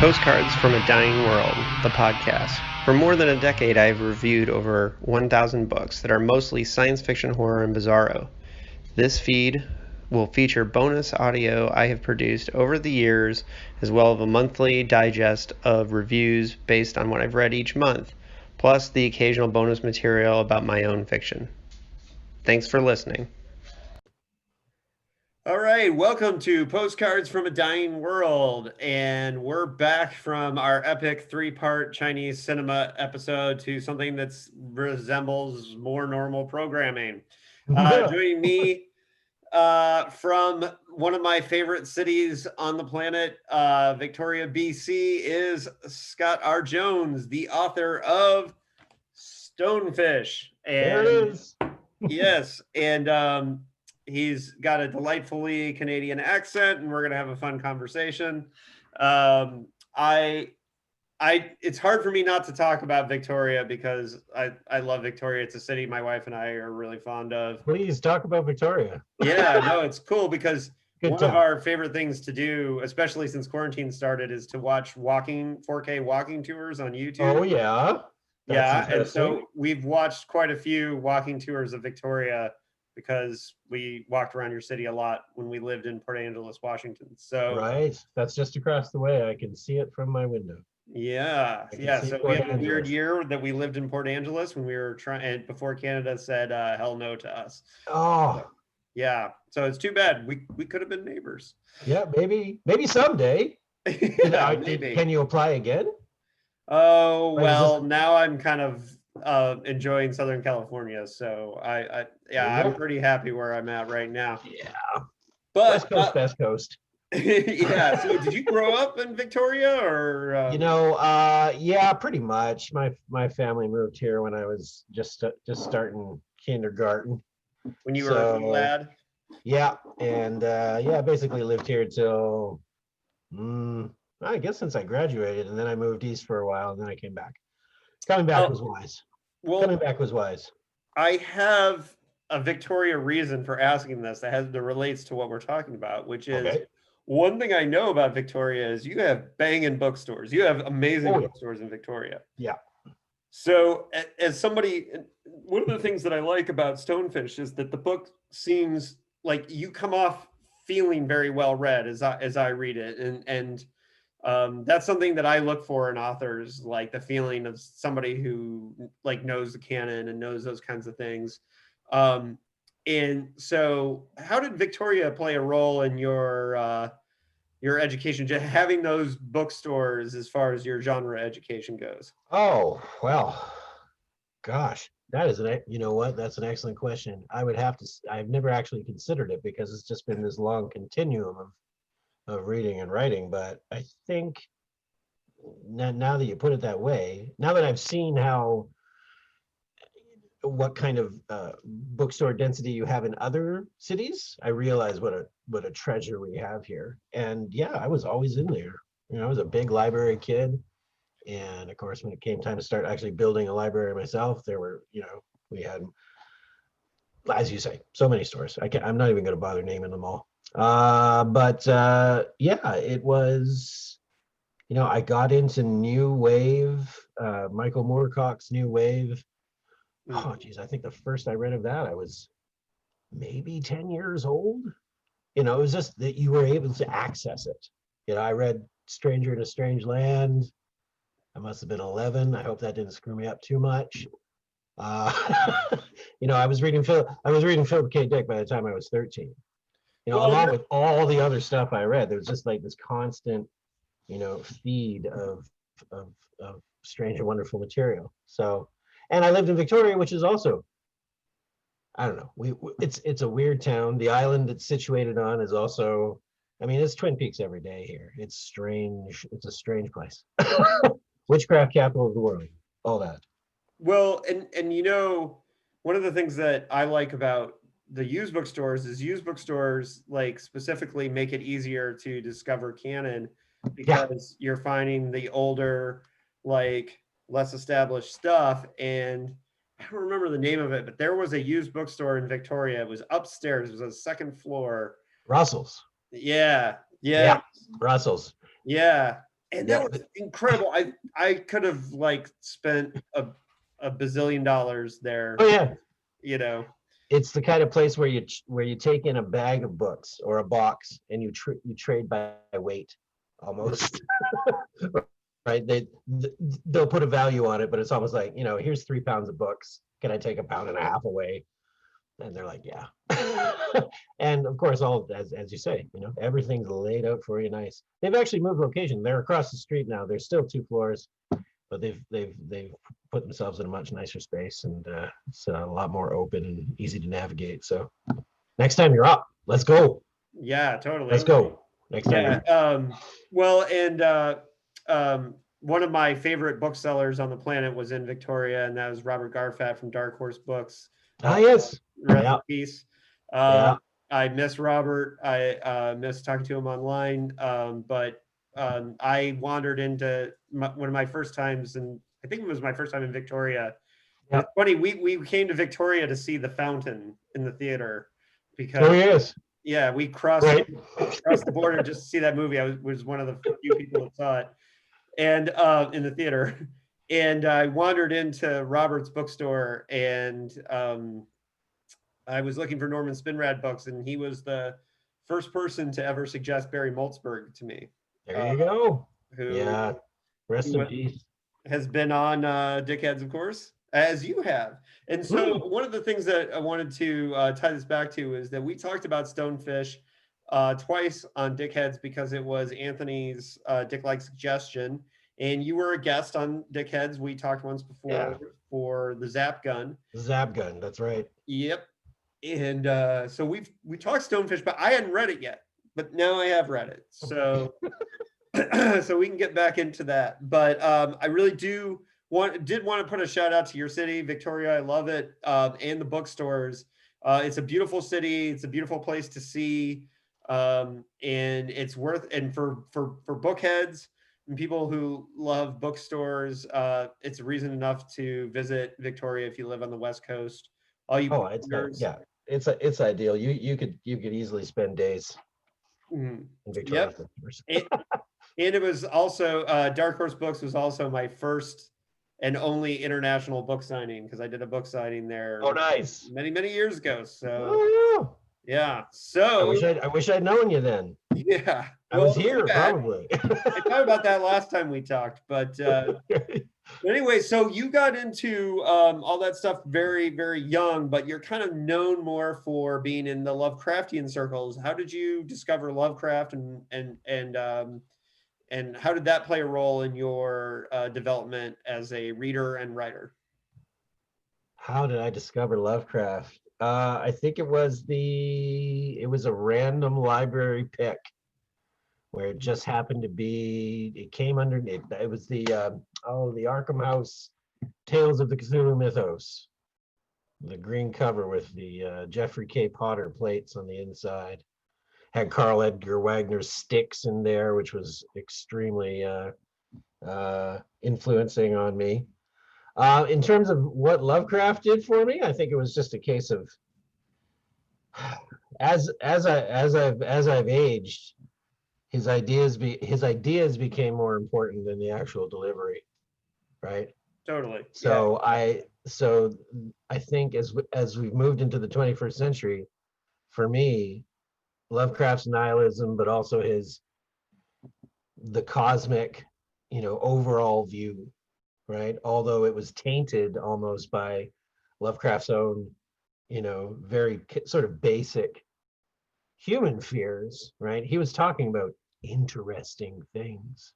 Postcards from a Dying World, the podcast. For more than a decade, I've reviewed over 1,000 books that are mostly science fiction, horror, and bizarro. This feed will feature bonus audio I have produced over the years, as well as a monthly digest of reviews based on what I've read each month, plus the occasional bonus material about my own fiction. Thanks for listening. All right, welcome to Postcards from a Dying World, and we're back from our epic three-part Chinese cinema episode to something that resembles more normal programming. Joining me from one of my favorite cities on the planet, Victoria, BC, is Scott R. Jones, the author of Stonefish. And there it is. Yes, and he's got a delightfully Canadian accent, and we're gonna have a fun conversation. It's hard for me not to talk about Victoria because I love Victoria. It's a city my wife and I are really fond of. Please talk about Victoria. Yeah, no, it's cool because Good one time. of our favorite things to do, especially since quarantine started, is to watch 4K walking tours on YouTube. Oh yeah. Yeah, and so we've watched quite a few walking tours of Victoria because we walked around your city a lot when we lived in Port Angeles, Washington. So right, that's just across the way. I can see it from my window. Yeah. So we had a weird year that we lived in Port Angeles when we were trying, before Canada said hell no to us. Oh, yeah. So it's too bad. We could have been neighbors. Yeah, maybe someday. Yeah, maybe. Can you apply again? Oh, well, now I'm kind of enjoying Southern California, so I'm pretty happy where I'm at right now. Yeah, but West Coast. Yeah. So did you grow up in Victoria, or yeah, pretty much. My family moved here when I was just starting kindergarten. When you were a lad? Yeah, and basically lived here till I guess since I graduated, and then I moved east for a while, and then I came back. Coming back was wise. Coming back was wise. I have a Victoria reason for asking this that relates to what we're talking about, which is one thing I know about Victoria is you have banging bookstores. You have amazing bookstores in Victoria. Yeah. So as somebody, one of the things that I like about Stonefish is that the book seems like you come off feeling very well read as I read it, and that's something that I look for in authors, like the feeling of somebody who like knows the canon and knows those kinds of things. And so how did Victoria play a role in your education, just having those bookstores as far as your genre education goes? Oh, well, gosh, that's an excellent question. I've never actually considered it because it's just been this long continuum of reading and writing. But I think now that you put it that way, now that I've seen what kind of bookstore density you have in other cities, I realize what a treasure we have here. And yeah, I was always in there. I was a big library kid. And of course, when it came time to start actually building a library myself, there were, we had, as you say, so many stores. I'm not even going to bother naming them all. It was, I got into New Wave, Michael Moorcock's New Wave. Oh, geez, I think the first I read of that, I was maybe 10 years old. It was just that you were able to access it. I read Stranger in a Strange Land. I must have been 11. I hope that didn't screw me up too much. I was reading Philip K. Dick by the time I was 13. Along with all the other stuff I read, there was just like this constant, feed of strange and wonderful material. So, and I lived in Victoria, which is also, I don't know, it's a weird town. The island it's situated on is also, it's Twin Peaks every day here. It's strange. It's a strange place. Witchcraft capital of the world, all that. Well, and one of the things that I like about the used bookstores is used bookstores like specifically make it easier to discover canon because you're finding the older, like less established stuff. And I don't remember the name of it, but there was a used bookstore in Victoria. It was upstairs. It was on the second floor. Russell's. Yeah. Russell's. Yeah. and that Yeah. was incredible. I could have like spent a bazillion dollars there, Oh yeah. you know. It's the kind of place where you take in a bag of books or a box and you trade by weight almost. Right? They'll put a value on it, but it's almost like, here's 3 pounds of books. Can I take 1.5 pounds away? And they're like, yeah. And of course, all as you say, everything's laid out for you nice. They've actually moved location. They're across the street now. There's still 2 floors, but they've put themselves in a much nicer space, and it's a lot more open and easy to navigate. So next time you're up, let's go. Yeah, totally. Let's go. Next time. Yeah. Well, and one of my favorite booksellers on the planet was in Victoria, and that was Robert Garfat from Dark Horse Books. Yes. Rest in peace. Yeah. I miss Robert. I miss talking to him online. But I wandered into one of my first times, and I think it was my first time in Victoria. Yeah. It's funny, we came to Victoria to see The Fountain in the theater because Oh yes. yeah, we crossed Right. the border just to see that movie. I was one of the few people that saw it, and in the theater. And I wandered into Robert's bookstore, and I was looking for Norman Spinrad books, and he was the first person to ever suggest Barry Maltzberg to me. There you go. Who, Yeah. Rest who in peace. has been on Dickheads, of course, as you have. And so one of the things that I wanted to tie this back to is that we talked about Stonefish twice on Dickheads because it was Anthony's Dick-like suggestion. And you were a guest on Dickheads. We talked once before for the Zap Gun. Zap Gun, that's right. Yep. And so we talked Stonefish, but I hadn't read it yet. But now I have read it. So so we can get back into that. But I really did want to put a shout out to your city, Victoria. I love it. And the bookstores. It's a beautiful city. It's a beautiful place to see. And it's worth, and for bookheads and people who love bookstores, it's a reason enough to visit Victoria if you live on the West Coast. All you it's ideal. You could easily spend days in Victoria. Yep. And it was also Dark Horse Books was also my first and only international book signing, because I did a book signing there. Oh, nice. Many years ago. So yeah. So I wish I'd known you then. Yeah. I was here probably. I thought about that last time we talked, but anyway, so you got into all that stuff very, very young, but you're kind of known more for being in the Lovecraftian circles. How did you discover Lovecraft, and how did that play a role in your development as a reader and writer? How did I discover Lovecraft? I think it was a random library pick where it just happened to be, it came underneath. It was the Arkham House Tales of the Cthulhu Mythos, the green cover with the Jeffrey K. Potter plates on the inside. Had Carl Edgar Wagner's Styx in there, which was extremely influencing on me. In terms of what Lovecraft did for me, I think it was just a case of as I've aged, his ideas became more important than the actual delivery, right? Totally. So yeah. I think as we've moved into the 21st century, for me, Lovecraft's nihilism, but also the cosmic, overall view, right? Although it was tainted almost by Lovecraft's own, very sort of basic human fears, right? He was talking about interesting things,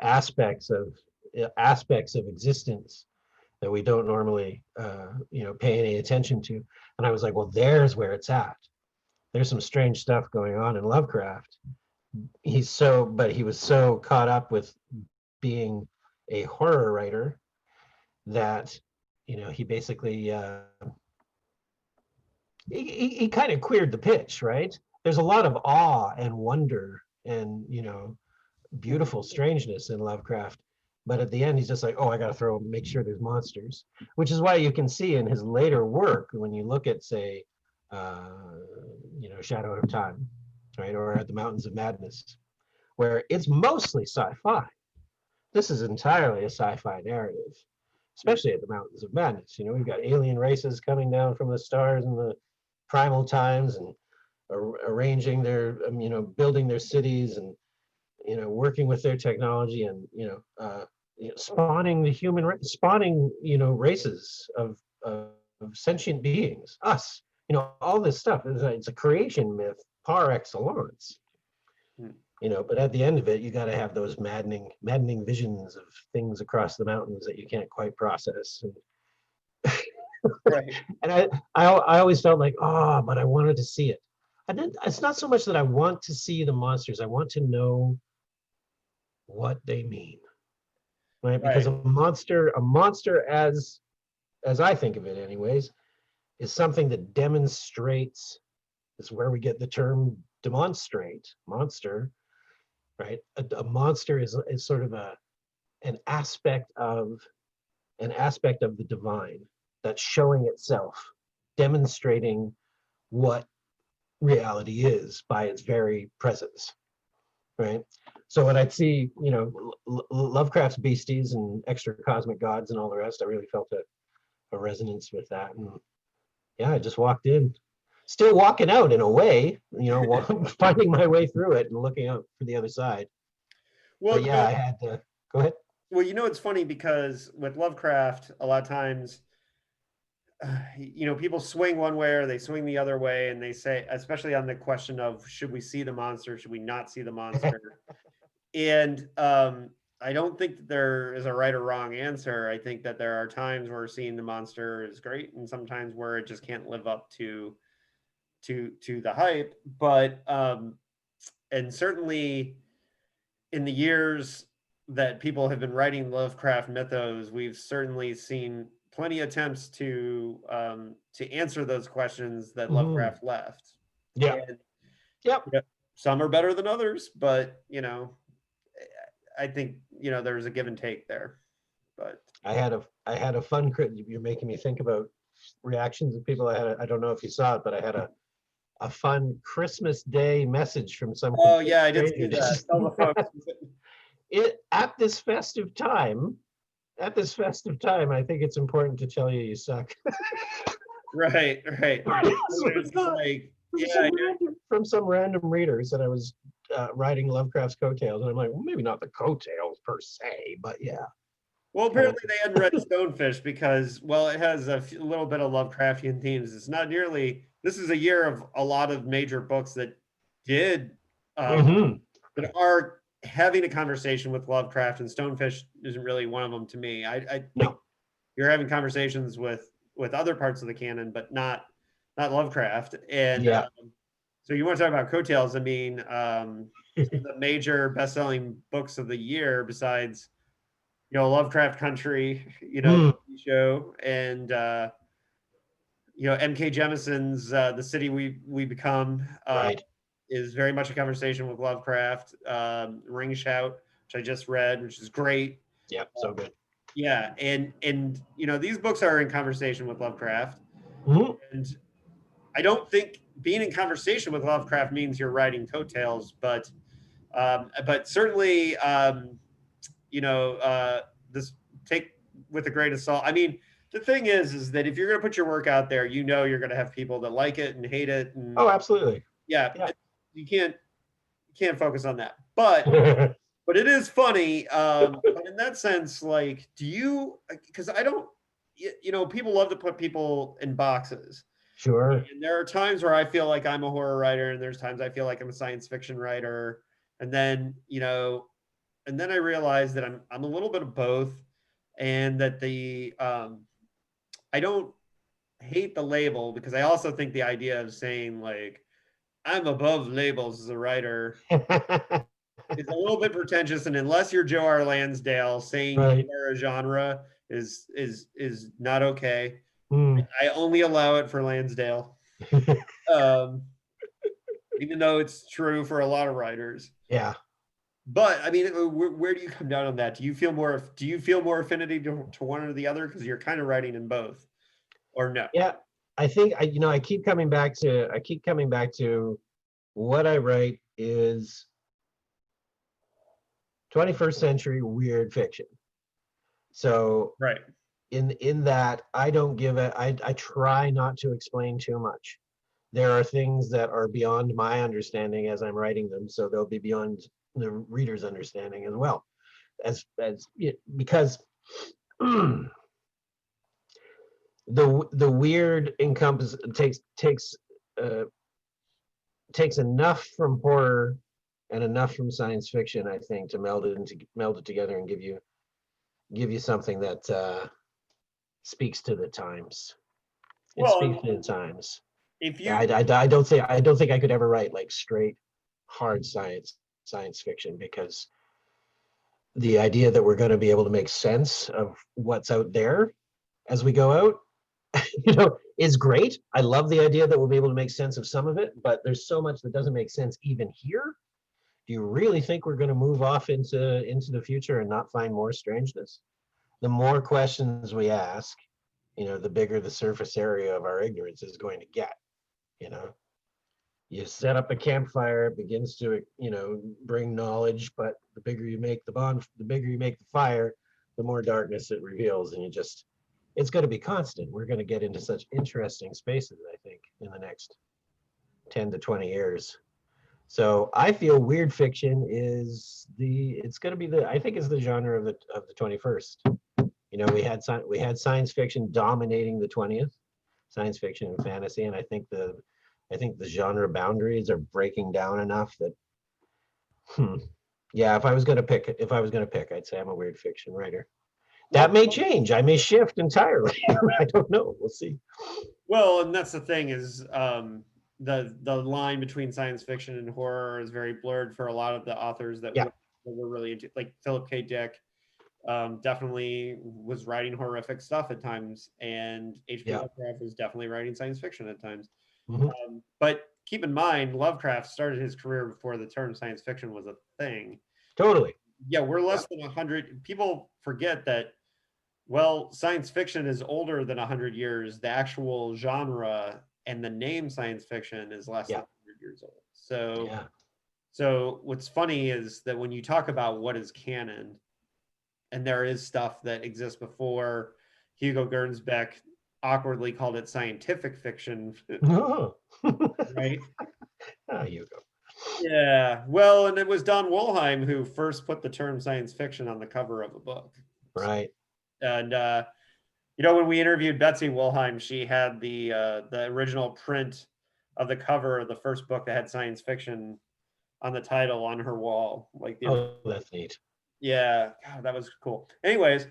aspects of existence that we don't normally, pay any attention to. And I was like, well, there's where it's at. There's some strange stuff going on in Lovecraft. He was so caught up with being a horror writer that, he basically, he kind of queered the pitch, right? There's a lot of awe and wonder and, beautiful strangeness in Lovecraft. But at the end, he's just like, oh, I got to make sure there's monsters, which is why you can see in his later work, when you look at, say, Shadow of Time, right? Or at the Mountains of Madness, where it's mostly sci-fi, this is entirely a sci-fi narrative, especially at the Mountains of Madness. You know, we've got alien races coming down from the stars in the primal times and arranging their, building their cities and, working with their technology and, spawning the spawning, races of sentient beings, us, all this stuff. It's a creation myth par excellence. Hmm. But at the end of it, you got to have those maddening visions of things across the mountains that you can't quite process. Right. And I always felt like, but I wanted to see it. I didn't. It's not so much that I want to see the monsters. I want to know what they mean, right? Because Right. a monster, as I think of it, anyways, is something that demonstrates. Is where we get the term demonstrate, monster, right? A monster is sort of an aspect of the divine that's showing itself, demonstrating what reality is by its very presence, right? So when I'd see, Lovecraft's beasties and extra cosmic gods and all the rest, I really felt a resonance with that. And yeah, I just walked in, still walking out in a way, finding my way through it and looking out for the other side. Well, But yeah, I had to go ahead. well, it's funny because with Lovecraft, a lot of times, people swing one way or they swing the other way, and they say, especially on the question of should we see the monster, should we not see the monster, and I don't think that there is a right or wrong answer. I think that there are times where seeing the monster is great, and sometimes where it just can't live up to the hype. But and certainly in the years that people have been writing Lovecraft mythos, we've certainly seen plenty of attempts to answer those questions that Mhm. Lovecraft left. Yeah. And Yep. some are better than others, but I think there's a give and take there. But I had a fun crit. You're making me think about reactions of people. I don't know if you saw it, but I had a fun Christmas Day message from some oh complete yeah, I did see stranger. that. Tell the folks. It at this festive time. At this festive time, I think it's important to tell you suck. Right, right. It's like, yeah, From some random reader who said I was writing Lovecraft's coattails, and I'm like, well, maybe not the coattails per se, but yeah. well, Kind of. apparently they hadn't read Stonefish because, well, it has a little bit of Lovecraftian themes. It's not nearly. This is a year of a lot of major books that did Mhm. that are having a conversation with Lovecraft, and Stonefish isn't really one of them to me. I think No. you're having conversations with other parts of the canon, but not Lovecraft. And Yeah. so you want to talk about coattails? I mean, some of the major best-selling books of the year, besides Lovecraft Country, Mm. the TV show, and M.K. Jemison's The City We Become, Right. is very much a conversation with Lovecraft. Ring Shout, which I just read, which is great. Yep. So good. Yeah, and these books are in conversation with Lovecraft, Mhm. and I don't think being in conversation with Lovecraft means you're writing coattails, but certainly this take with a grain of salt. I mean, the thing is that if you're going to put your work out there, you're going to have people that like it and hate it, and Oh, absolutely. yeah, Yeah. you can't focus on that. But it is funny. But in that sense, like, do you? Because I don't. People love to put people in boxes. Sure. And there are times where I feel like I'm a horror writer, and there's times I feel like I'm a science fiction writer, and then I realize that I'm a little bit of both, and that I don't hate the label because I also think the idea of saying like I'm above labels as a writer is a little bit pretentious, and unless you're Joe R. Lansdale, saying Right. you are a genre is not okay. Mm. I only allow it for Lansdale, um, even though it's true for a lot of writers. Yeah. But I mean, where do you come down on that? Do you feel more affinity to one or the other because you're kind of writing in both, or no? Yeah. I think I keep coming back to what I write is 21st century weird fiction. So Right. in that, I don't give it, I try not to explain too much. There are things that are beyond my understanding as I'm writing them, so they'll be beyond the reader's understanding as well. Because the weird encompass uh, takes enough from horror and enough from science fiction, I think, to meld it together and give you something that speaks to the times. It speaks Well, to the times. if Yeah, you I don't think I could ever write like straight hard science fiction, because the idea that we're going to be able to make sense of what's out there as we go out, is great. I love the idea that we'll be able to make sense of some of it, but there's so much that doesn't make sense even here. Do you really think we're going to move off into the future and not find more strangeness? The more questions we ask, the bigger the surface area of our ignorance is going to get. You know, you set up a campfire, it begins to, bring knowledge, but the bigger you make the bigger you make the fire, the more darkness it reveals, and it's going to be constant. We're going to get into such interesting spaces, I think, in the next 10 to 20 years. So I feel weird fiction it's going to be I think it's the genre of the 21st. We had science fiction dominating the 20th, science fiction and fantasy, and I think the genre boundaries are breaking down enough that, yeah, if I was going to pick, I'd say I'm a weird fiction writer. That may change. I may shift entirely. I don't know. We'll see. Well, and that's the thing is the line between science fiction and horror is very blurred for a lot of the authors that Yeah. were really into, like Philip K. Dick. Definitely was writing horrific stuff at times, and H.P. Yeah. Lovecraft was definitely writing science fiction at times. Mm-hmm. But keep in mind, Lovecraft started his career before the term science fiction was a thing. Totally. Yeah, we're less than 100. People forget that. Well, science fiction is older than 100 years. The actual genre and the name science fiction is less than 100 years old. So what's funny is that when you talk about what is canon, and there is stuff that exists before, Hugo Gernsback awkwardly called it scientific fiction, Oh. right? Hugo. Yeah, well, and it was Don Wollheim who first put the term science fiction on the cover of a book. Right. And when we interviewed Betsy Wollheim, she had the original print of the cover of the first book that had science fiction on the title on her wall. That's neat. Yeah, God, that was cool. Anyways,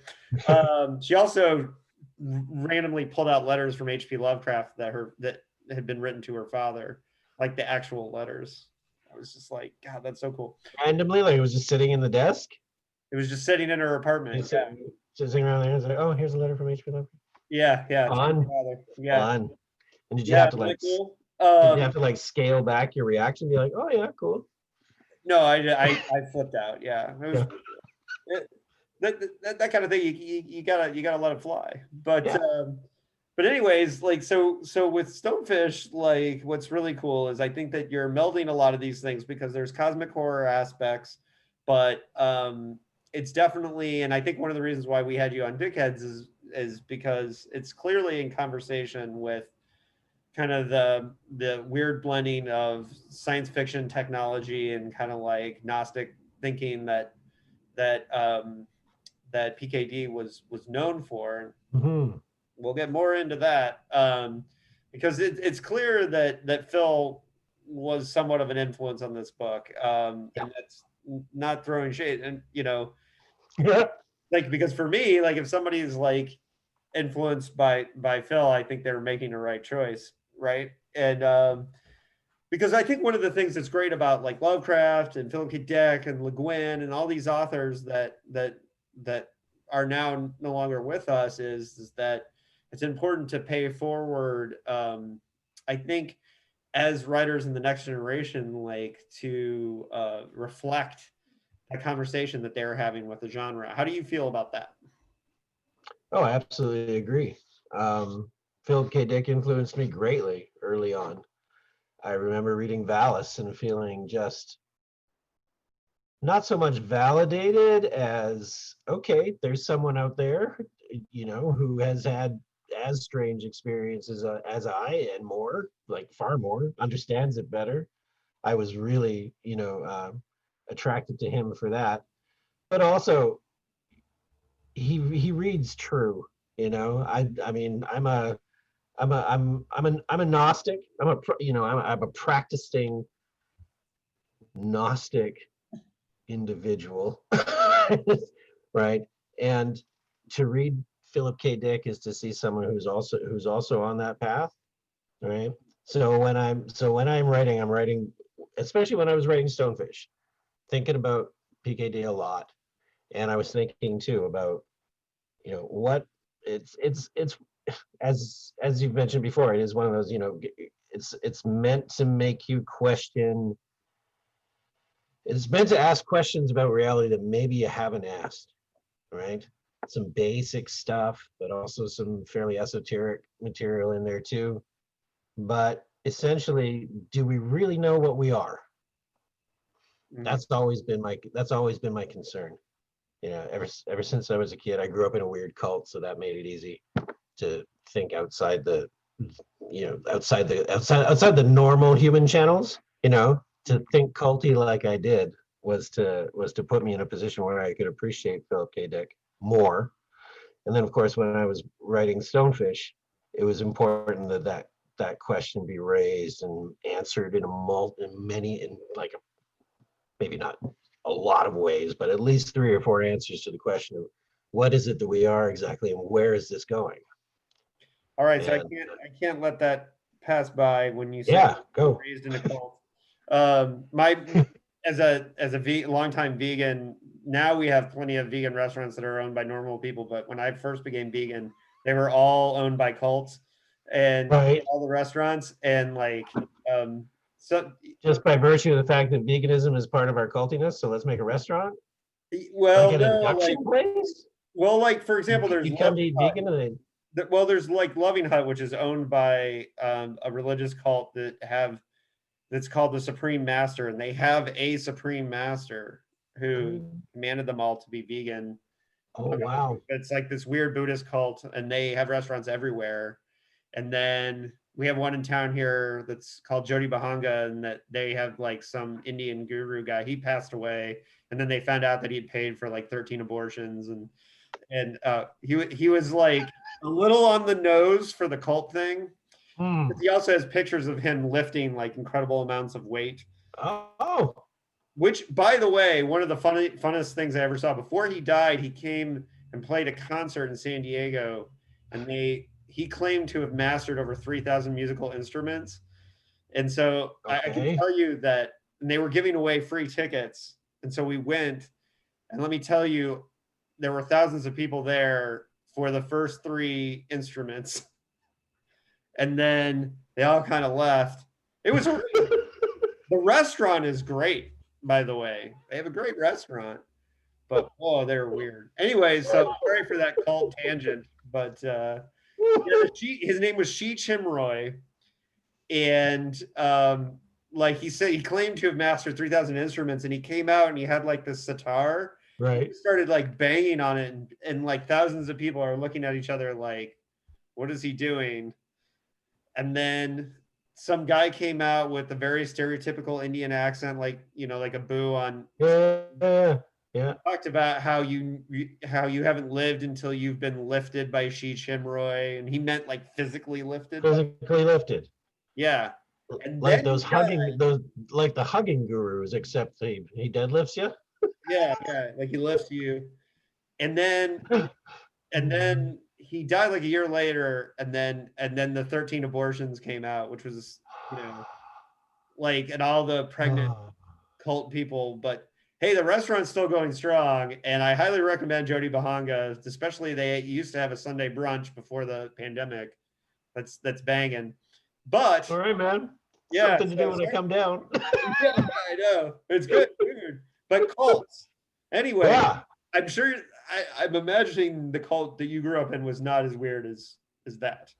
she also randomly pulled out letters from H.P. Lovecraft that had been written to her father, like the actual letters. I was just like, God, that's so cool. Randomly, like it was just sitting in the desk. It was just sitting in her apartment. Sitting around there. It's like, oh, here's a letter from H.P. Lovecraft. Yeah. Fun. Yeah. Fun. And did you have to really cool. did you have to scale back your reaction? Be like, oh yeah, cool. No, I flipped out. Yeah, it was, that kind of thing. You gotta let it fly. But anyways, so with Stonefish, what's really cool is I think that you're melding a lot of these things because there's cosmic horror aspects, but it's definitely, and I think one of the reasons why we had you on Dickheads is because it's clearly in conversation with kind of the weird blending of science fiction technology and kind of like Gnostic thinking that PKD was known for. Mm-hmm. We'll get more into that because it's clear that Phil was somewhat of an influence on this book, and that's not throwing shade. And because for me, if somebody's influenced by Phil, I think they're making the right choice, right? And because I think one of the things that's great about Lovecraft and Philip K. Dick and Le Guin and all these authors that are now no longer with us is that it's important to pay forward. I think as writers in the next generation, to reflect the conversation that they're having with the genre. How do you feel about that? Oh, I absolutely agree. Philip K. Dick influenced me greatly early on. I remember reading Valis and feeling just not so much validated as, okay, there's someone out there, who has had as strange experiences as I, and more, like far more, understands it better. I was really, attracted to him for that. But also, he reads true. I mean, I'm a Gnostic. I'm a practicing Gnostic individual, right? And to read Philip K. Dick is to see someone who's also on that path, right? So when I'm writing, especially when I was writing Stonefish, thinking about PKD a lot, and I was thinking too about what it's as you've mentioned before, it is one of those, it's meant to make you question. It's meant to ask questions about reality that maybe you haven't asked, right? Some basic stuff, but also some fairly esoteric material in there too. But essentially, do we really know what we are? Mhm. That's always been my concern. Ever since I was a kid, I grew up in a weird cult, so that made it easy to think outside the normal human channels. To think culty like I did was to put me in a position where I could appreciate Philip K. Dick more. And then, of course, when I was writing Stonefish, it was important that question be raised and answered in like maybe not a lot of ways, but at least 3 or 4 answers to the question of what is it that we are exactly, and where is this going? All right, so And I can't let that pass by when you say yeah, go. raised in a cult. My longtime vegan, now we have plenty of vegan restaurants that are owned by normal people, but when I first became vegan, they were all owned by cults, and Right. all the restaurants, and like so Just by virtue of the fact that veganism is part of our cultiness, so let's make a restaurant, like well, an no, like induction place. for You, example, there's you come to Loving eat Hut. vegan, and they, Well, there's like Loving Hut, which is owned by a religious cult that's called the Supreme Master, and they have a Supreme Master who commanded them all to be vegan. oh wow, It's like this weird Buddhist cult, and they have restaurants everywhere. And then we have one in town here that's called Jodi Bahanga, and that they have like some Indian guru guy. He passed away, and then they found out that he'd paid for like 13 abortions, and he was like a little on the nose for the cult thing. hmm. He also has pictures of him lifting like incredible amounts of weight. Oh, Which, by the way, one of the funnest things I ever saw. Before he died, he came and played a concert in San Diego, and he claimed to have mastered over 3,000 musical instruments. And so I can okay. tell you that, and they were giving away free tickets, and so we went. And let me tell you, there were thousands of people there for the first three instruments, and then they all kind of left. It was the restaurant is great, by the way. They have a great restaurant, but oh, they're weird. Anyways, so sorry for that cult tangent, but yeah, his name was Shi Chimroy, and like he said, he claimed to have mastered 3,000 instruments, and he came out and he had like this sitar. He Right. started like banging on it, and like thousands of people are looking at each other like, what is he doing? And then some guy came out with a very stereotypical Indian accent, like like a boo on. Yeah, yeah, yeah. Talked about how you haven't lived until you've been lifted by Shi Chimroy, and he meant like physically lifted. Physically lifted, Yeah, and like then he those died. like the hugging gurus, except he deadlifts you. Yeah, yeah, like he lifts you, and then and then he died like a year later, and then the 13 abortions came out, which was like, and all the pregnant Oh, cult people. But hey, the restaurant's still going strong, and I highly recommend Jodi Bahanga, especially they used to have a Sunday brunch before the pandemic. That's banging. But all right, man. yeah, Something to do when I come down. yeah, I know it's good food, but cults. Anyway, Yeah. I'm sure I'm imagining the cult that you grew up in was not as weird as that.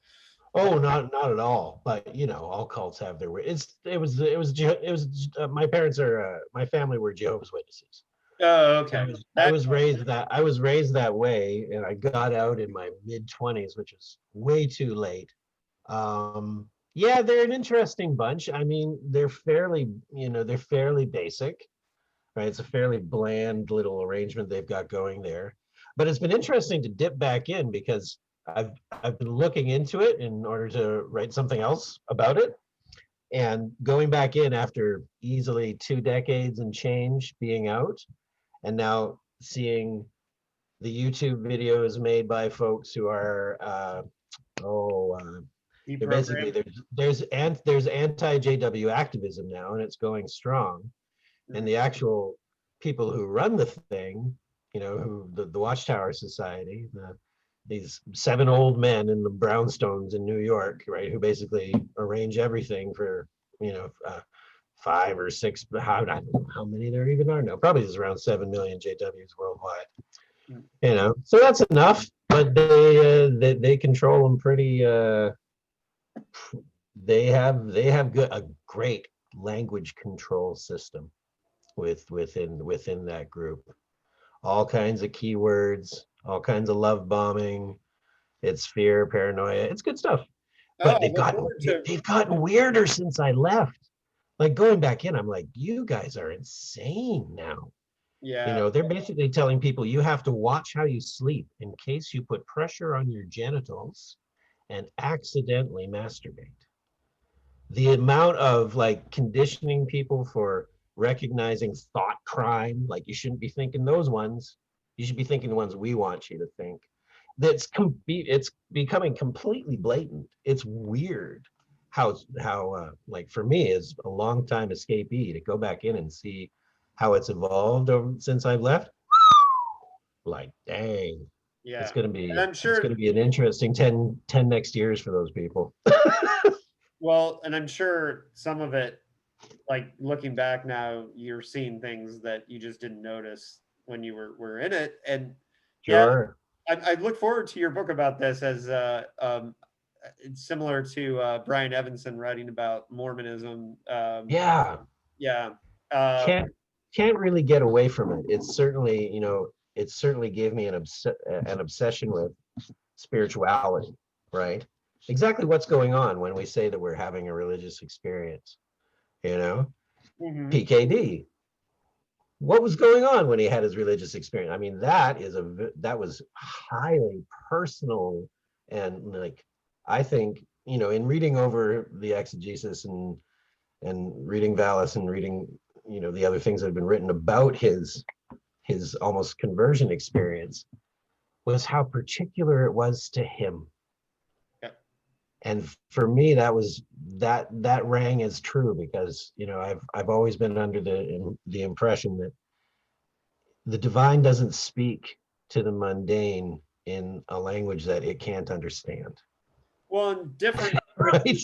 But Oh, not at all. But all cults have their way. My parents are my family were Jehovah's Witnesses. Oh, I okay. was, I That was raised that I was raised that way, and I got out in my mid-20s, which is way too late. Yeah, they're an interesting bunch. I mean, they're fairly basic, right? It's a fairly bland little arrangement they've got going there. But it's been interesting to dip back in because I've been looking into it in order to write something else about it. And going back in after easily 2 decades and change being out, and now seeing the YouTube videos made by folks who are oh they're basically deprogram. there's anti-JW activism now, and it's going strong. And Mhm. the actual people who run the thing, who the Watchtower Society, these 7 old men in the brownstones in New York, right, who basically arrange everything for, 5 or 6, how I don't know how many there even are now. Probably there's around 7 million JWs worldwide. Mm. So that's enough. But they control them pretty. They have a great language control system within that group. All kinds of keywords, all kinds of love bombing. It's fear, paranoia. It's good stuff. Oh, But I look forward to. they've gotten weirder since I left. Like going back in, I'm like, you guys are insane now. Yeah. They're basically telling people you have to watch how you sleep in case you put pressure on your genitals and accidentally masturbate. The amount of like conditioning people for recognizing thought crime, like you shouldn't be thinking those ones. You should be thinking the ones we want you to think. It's becoming completely blatant. It's weird how like for me as a long time escapee to go back in and see how it's evolved since I've left. Like, dang, Yeah. And I'm it's gonna sure. be an interesting 10 next years for those people. Well, and I'm sure some of it, like looking back now, you're seeing things that you just didn't notice when you were in it. And yeah, Sure. I look forward to your book about this as it's similar to Brian Evanson writing about Mormonism. Yeah. Yeah. Uh, Can't really get away from it. It certainly gave me an obsession with spirituality, right? Exactly what's going on when we say that we're having a religious experience, you know? mhm. PKD. What was going on when he had his religious experience? I mean, that was highly personal, and like I think, in reading over the exegesis and reading Vallis and reading, the other things that have been written about his almost conversion experience, was how particular it was to him. Yeah. And for me, that rang as true because I've always been under the impression that the divine doesn't speak to the mundane in a language that it can't understand. Well, and different with Right?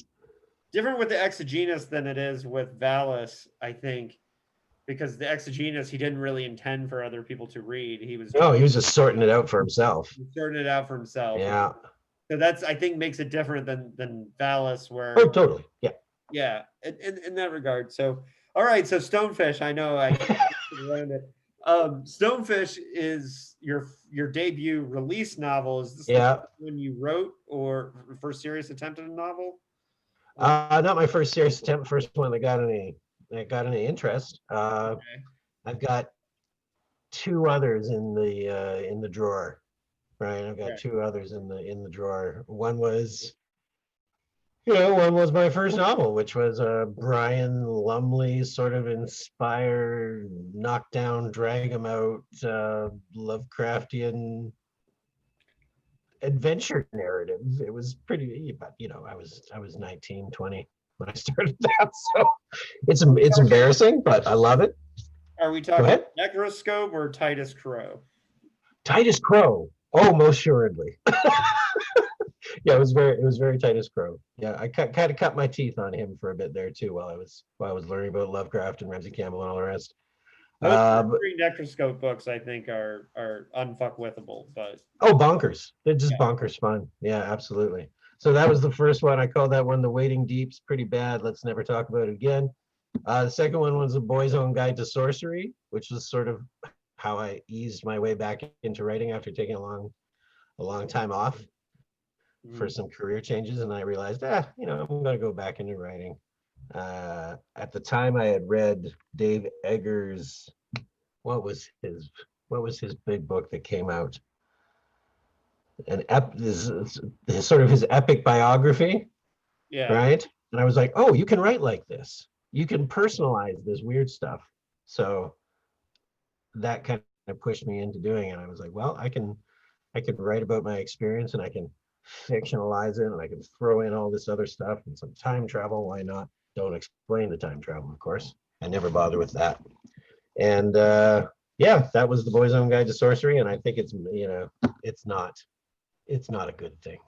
different with the exogenous than it is with Vallis, I think, because the exogenous he didn't really intend for other people to read. He was No, just he was just sorting it out for himself. sorting it out for himself. Yeah. So that's I think makes it different than Vallis, Oh, where totally. Yeah. yeah, in that regard. So all right, so Stonefish, I know I keep around it. Stonefish is your debut release novel. Is this the Yeah. first one you wrote or first serious attempt at a novel? Not my first serious attempt, first one that got any interest. Okay. I've got 2 others in the drawer, right? I've got Okay. 2 others in the drawer. One was my first novel, which was a Brian Lumley sort of inspired, knockdown, drag 'em out, Lovecraftian adventure narrative. It was pretty, but I was 19, 20 when I started that, so it's Talking, embarrassing, but I love it. are we Go talking ahead. Necroscope or Titus Crow? Titus Crow. Oh, most assuredly. Yeah, it was very Titus Crow. Yeah, I kind of cut my teeth on him for a bit there too while I was learning about Lovecraft and Ramsey Campbell and all the rest. Those But, three Necroscope books, I think, are unfuckwithable. But oh, bonkers! They're just yeah, bonkers fun. Yeah, absolutely. So that was the first one. I called that one "The Wading Deep's" pretty bad. Let's never talk about it again. The second one was "A Boy's Own Guide to Sorcery," which was sort of how I eased my way back into writing after taking a long time off for some career changes, and I realized, I'm going to go back into writing. At the time, I had read Dave Eggers. What was his big book that came out? Sort of his epic biography, Yeah. right? And I was like, oh, you can write like this. You can personalize this weird stuff. So that kind of pushed me into doing it. I was like, well, I can write about my experience, and I can fictionalize it, and I can throw in all this other stuff and some time travel. Why not? Don't explain the time travel, of course. I never bother with that. And yeah, that was the Boy's Own Guide to Sorcery, and I think it's not a good thing.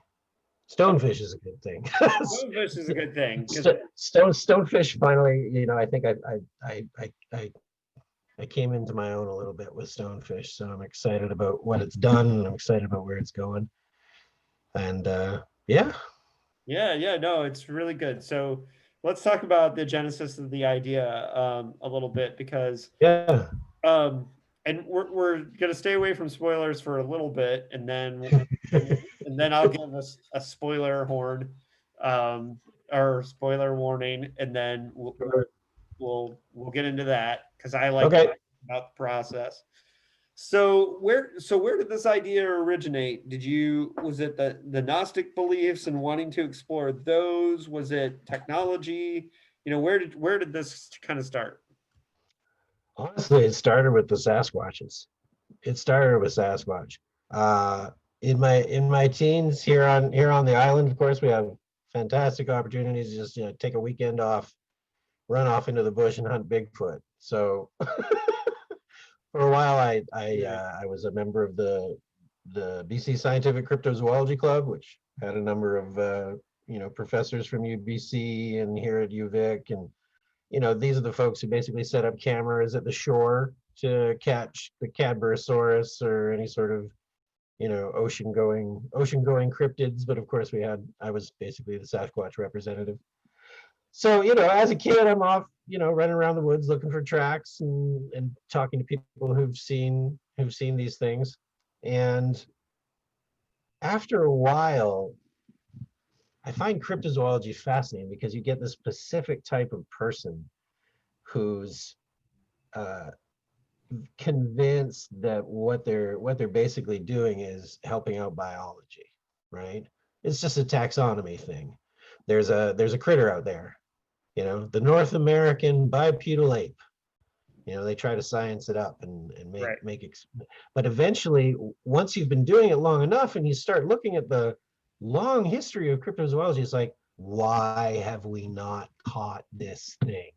Stonefish is a good thing. Stonefish is a good thing. Stonefish finally, I think I came into my own a little bit with Stonefish, so I'm excited about what it's done, and I'm excited about where it's going. And yeah. Yeah, no, it's really good. So let's talk about the genesis of the idea a little bit, because Yeah. and we're gonna stay away from spoilers for a little bit, and then I'll give us a spoiler horn, or spoiler warning, and then we'll get into that, because I like Okay. talking about the process. So where did this idea originate? Was it the Gnostic beliefs and wanting to explore those? Was it technology? Where did this kind of start? Honestly, it started with the Sasquatches. It started with Sasquatch. In my teens here on the island, of course, we have fantastic opportunities to just take a weekend off, run off into the bush and hunt Bigfoot. So for a while, I was a member of the BC Scientific Cryptozoology Club, which had a number of professors from UBC and here at UVic, and these are the folks who basically set up cameras at the shore to catch the Cadborosaurus or any sort of ocean going cryptids. But of course, I was basically the Sasquatch representative. So as a kid, I'm off running around the woods looking for tracks and talking to people who've seen these things. And after a while, I find cryptozoology fascinating, because you get this specific type of person who's convinced that what they're basically doing is helping out biology, right? It's just a taxonomy thing. There's a critter out there, the North American bipedal ape. They try to science it up and Right. but eventually, once you've been doing it long enough and you start looking at the long history of cryptozoology, it's like, why have we not caught this thing?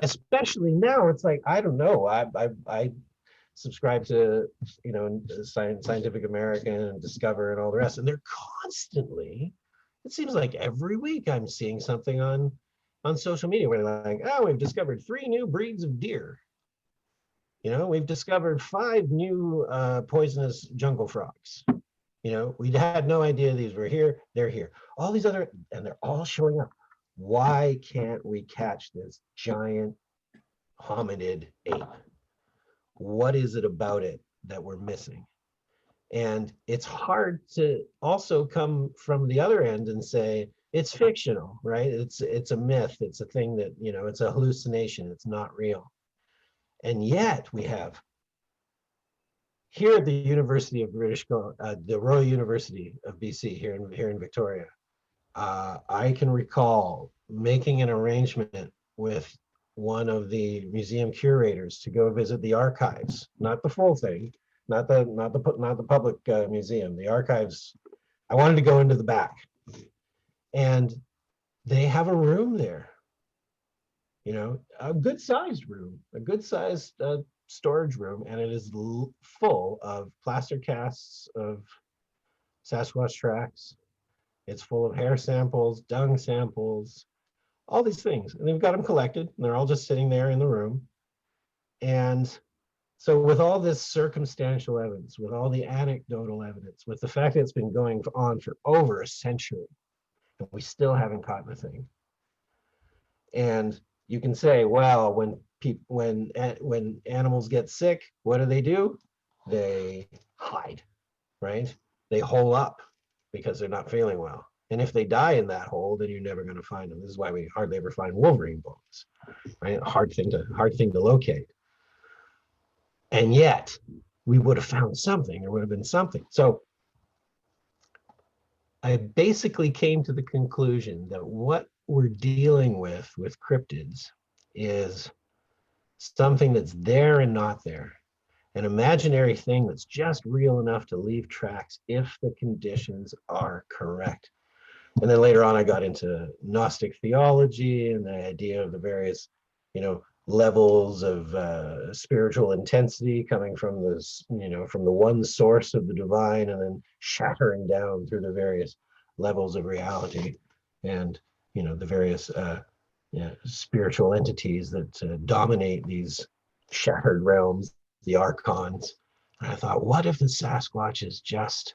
Especially now, it's like, I don't know. I subscribe to Scientific American and Discover and all the rest, and they're constantly. It seems like every week I'm seeing something on social media where they're like, oh, we've discovered 3 new breeds of deer. We've discovered 5 new poisonous jungle frogs. We had no idea these were here. They're here. All these other, and they're all showing up. Why can't we catch this giant hominid ape? What is it about it that we're missing? And it's hard to also come from the other end and say it's fictional, right? It's a myth. It's a thing that, it's a hallucination. It's not real. And yet we have here at the University of the Royal University of BC here in Victoria. I can recall making an arrangement with one of the museum curators to go visit the archives, not the full thing, not the public museum, the archives. I wanted to go into the back, and they have a room there, a good sized room, a good sized storage room, and it is full of plaster casts of Sasquatch tracks. It's full of hair samples, dung samples, all these things. And they've got them collected, and they're all just sitting there in the room. And so with all this circumstantial evidence, with all the anecdotal evidence, with the fact that it's been going on for over a century, and we still haven't caught the thing. And you can say, well, when when animals get sick, what do? They hide, right? They hole up because they're not feeling well. And if they die in that hole, then you're never going to find them. This is why we hardly ever find Wolverine bones, right? Hard thing to locate. And yet, we would have found something. There would have been something. So I basically came to the conclusion that what we're dealing with cryptids is something that's there and not there, an imaginary thing that's just real enough to leave tracks if the conditions are correct. And then later on, I got into Gnostic theology and the idea of the various, levels of spiritual intensity coming from this, from the one source of the divine, and then shattering down through the various levels of reality, and the various spiritual entities that dominate these shattered realms, the archons. And I thought, what if the Sasquatch is just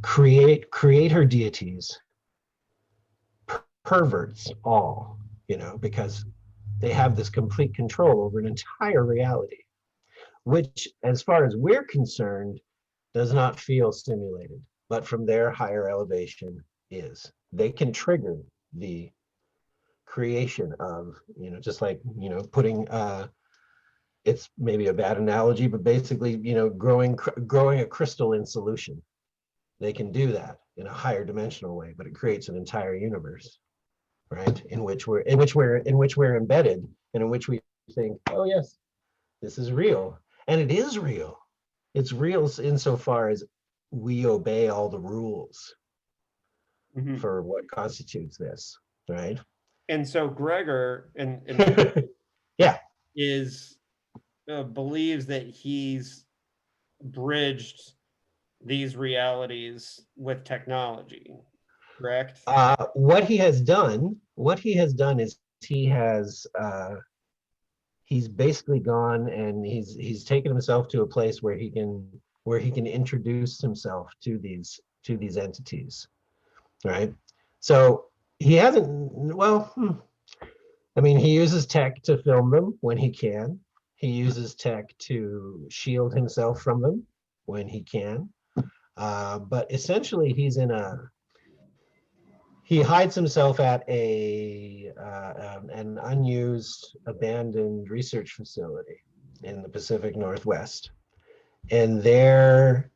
creator deities, perverts all, because they have this complete control over an entire reality, which, as far as we're concerned, does not feel stimulated, but from their higher elevation is. They can trigger the creation of, just like, putting, it's maybe a bad analogy, but basically, growing a crystal in solution. They can do that in a higher dimensional way, but it creates an entire universe, right? In which we're embedded, and in which we think, oh yes, this is real, and it is real. It's real insofar as we obey all the rules for what constitutes this, right? And so Gregor yeah, is believes that he's bridged these realities with technology, correct? What he has done is he's basically gone, and he's taken himself to a place where he can introduce himself to these entities, right? So he hasn't, well, I mean, he uses tech to film them when he can. He uses tech to shield himself from them when he can. But essentially, he hides himself at an unused, abandoned research facility in the Pacific Northwest. And there,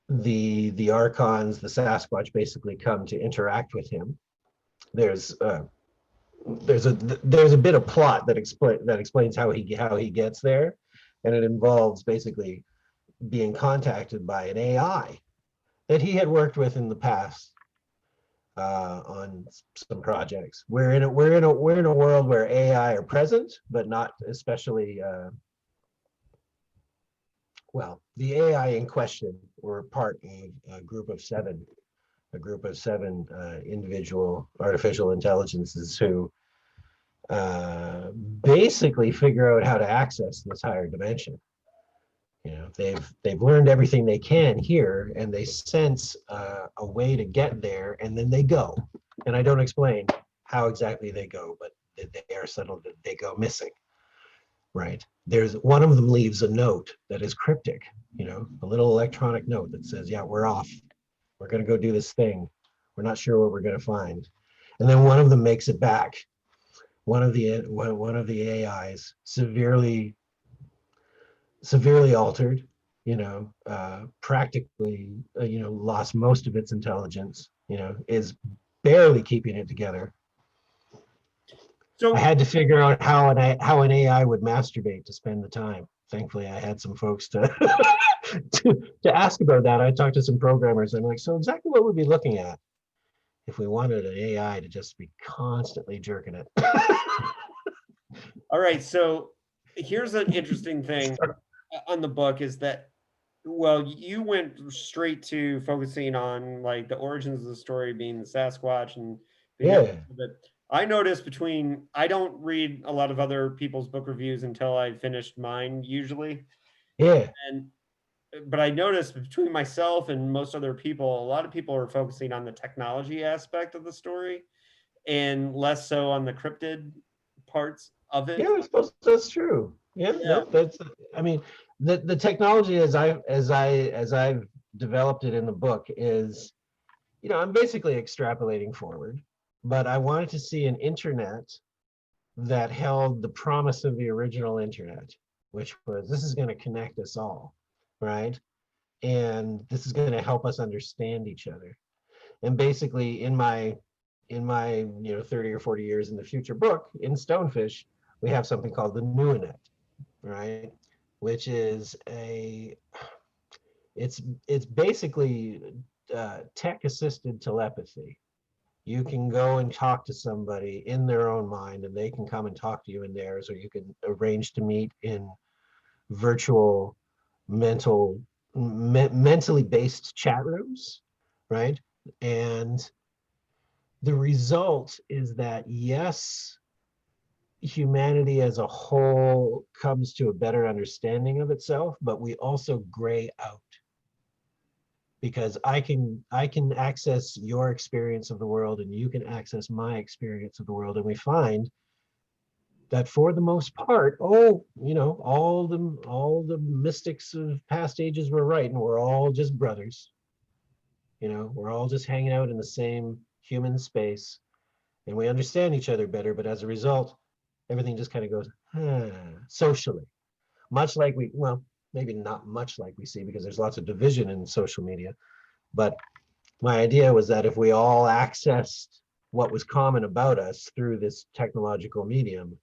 the archons, the Sasquatch, basically come to interact with him. There's a bit of plot that explains how he gets there, and it involves basically being contacted by an AI that he had worked with in the past on some projects. We're in a world where AI are present, but not especially. Well, the AI in question were part of a group of seven individual artificial intelligences who basically figure out how to access this higher dimension. They've learned everything they can here, and they sense a way to get there, and then they go. And I don't explain how exactly they go, but they are settled that they go missing. Right. There's one of them leaves a note that is cryptic, a little electronic note that says, yeah, we're off. We're going to go do this thing. We're not sure what we're going to find. And then one of them makes it back. One of the AIs severely altered, practically, lost most of its intelligence, is barely keeping it together. So I had to figure out how an AI would masturbate to spend the time. Thankfully, I had some folks to to ask about that. I talked to some programmers. I'm like, so exactly what we'd be looking at if we wanted an AI to just be constantly jerking it. All right, so here's an interesting thing on the book is that, well, you went straight to focusing on like the origins of the story being the Sasquatch and I noticed I don't read a lot of other people's book reviews until I finished mine usually. Yeah. But I noticed between myself and most other people, a lot of people are focusing on the technology aspect of the story and less so on the cryptid parts of it. Yeah, I suppose that's true. Yeah, Yeah. no, that's, I mean, the technology as I've developed it in the book is, I'm basically extrapolating forward, but I wanted to see an internet that held the promise of the original internet, which was this is going to connect us all, right? And this is going to help us understand each other. And basically in my 30 or 40 years in the future book in Stonefish, we have something called the Nuanet, right? Which is it's basically tech assisted telepathy. You can go and talk to somebody in their own mind and they can come and talk to you in theirs, or you can arrange to meet in virtual mentally based chat rooms, right? And the result is that, yes, humanity as a whole comes to a better understanding of itself, but we also gray out, because I can access your experience of the world and you can access my experience of the world, and we find that for the most part, all the mystics of past ages were right, and we're all just brothers. We're all just hanging out in the same human space, and we understand each other better. But as a result, everything just kind of goes socially, much like well, maybe not much like we see, because there's lots of division in social media. But my idea was that if we all accessed what was common about us through this technological medium,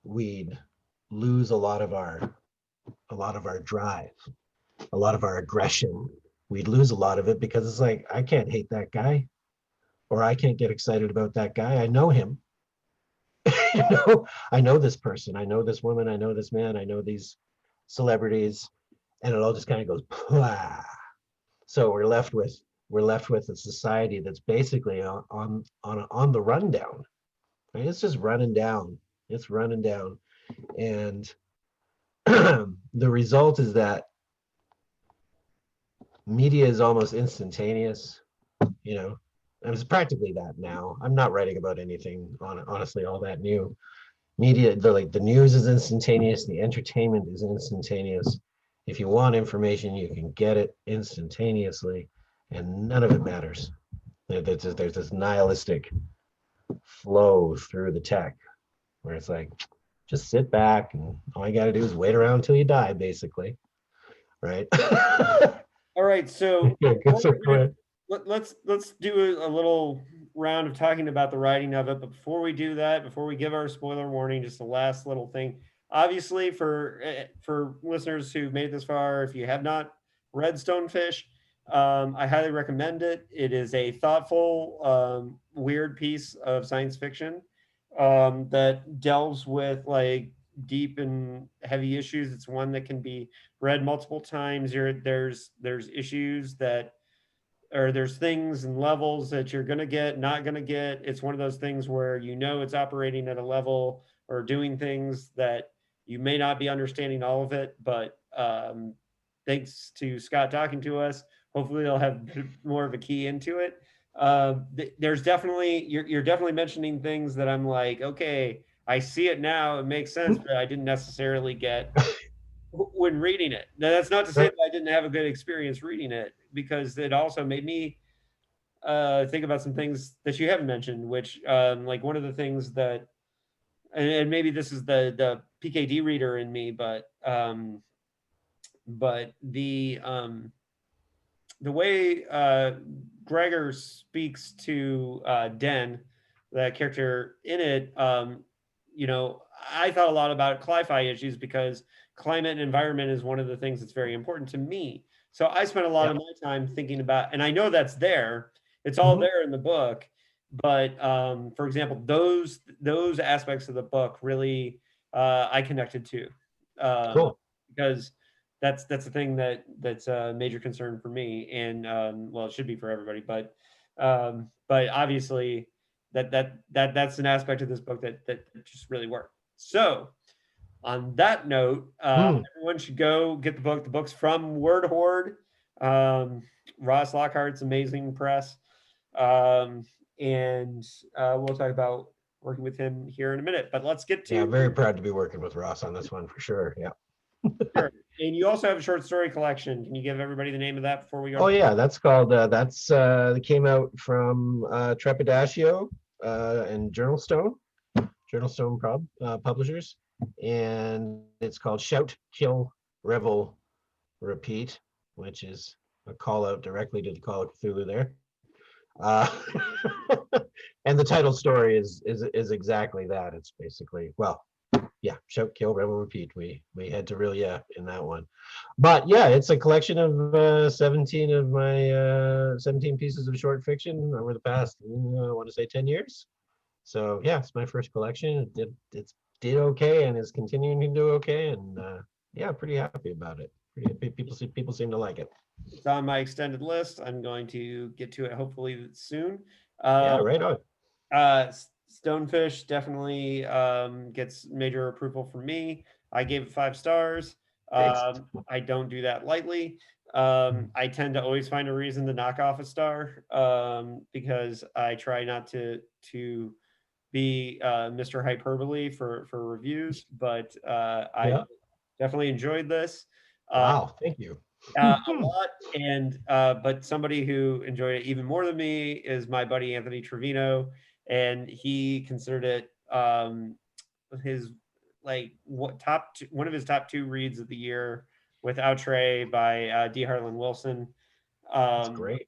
we'd lose a lot of our drive, a lot of our aggression. We'd lose a lot of it, because it's like, I can't hate that guy, or I can't get excited about that guy. I know him. I know this person, I know this woman, I know this man, I know these celebrities, and it all just kind of goes Plah. So we're left with a society that's basically on the rundown. Right? It's just running down. It's running down, and the result is that media is almost instantaneous. And it's practically that now. I'm not writing about anything honestly all that new. Media, the news is instantaneous, the entertainment is instantaneous. If you want information, you can get it instantaneously, and none of it matters. There's this nihilistic flow through the tech where it's like, just sit back and all you got to do is wait around until you die, basically, right? All right, so Yeah, go ahead. let's do a little round of talking about the writing of it. But before we do that, before we give our spoiler warning, just the last little thing. Obviously, for listeners who've made it this far, if you have not read Stonefish, I highly recommend it. It is a thoughtful, weird piece of science fiction that delves with like deep and heavy issues. It's one that can be read multiple times. There's issues that, or there's things and levels that you're going to get, not going to get. It's one of those things where it's operating at a level or doing things that you may not be understanding all of it, but thanks to Scott talking to us, hopefully they'll have more of a key into it. There's definitely, you're definitely mentioning things that I'm like, okay, I see it now, it makes sense, but I didn't necessarily get when reading it. Now, that's not to say that I didn't have a good experience reading it, because it also made me think about some things that you haven't mentioned, which like one of the things that, and maybe this is the PKD reader in me, but the way Gregor speaks to Den, the character in it, I thought a lot about cli-fi issues, because climate and environment is one of the things that's very important to me. So I spent a lot of Yep. my time thinking about, and I know that's there, it's all Mhm. there in the book, but for example, those aspects of the book really I connected to, Cool. because that's the thing that's a major concern for me, and well, it should be for everybody, but obviously that's an aspect of this book that just really worked. So on that note, Mm. everyone should go get the book. The book's from Wordhorde, Ross Lockhart's amazing press, and we'll talk about working with him here in a minute. But let's get to Yeah, very proud to be working with Ross on this one for sure. Yeah. sure. And you also have a short story collection. Can you give everybody the name of that before we go? Oh yeah, that's called that came out from Trepidatio and Journal Stone publishers, and it's called Shout, Kill, Revel, Repeat, which is a call out directly to the Call of Cthulhu there. Uh, and the title story is exactly that. It's basically, well, yeah, Shout, Kill, Revel, Repeat. We had to really in that one, but yeah, it's a collection of 17 of my 17 pieces of short fiction over the past I want to say 10 years. So yeah, it's my first collection. It did okay and is continuing to do okay, and yeah, pretty happy about it. People seem to like it. It's on my extended list. I'm going to get to it hopefully soon. Yeah, right on. Stonefish definitely gets major approval from me. I gave it 5 stars. Thanks. I don't do that lightly. I tend to always find a reason to knock off a star because I try not to be Mr. Hyperbole for reviews, but I definitely enjoyed this. Wow, thank you. A lot, and but somebody who enjoyed it even more than me is my buddy Anthony Trevino, and he considered it his one of his top 2 reads of the year, with Outre by D. Harlan Wilson. That's great.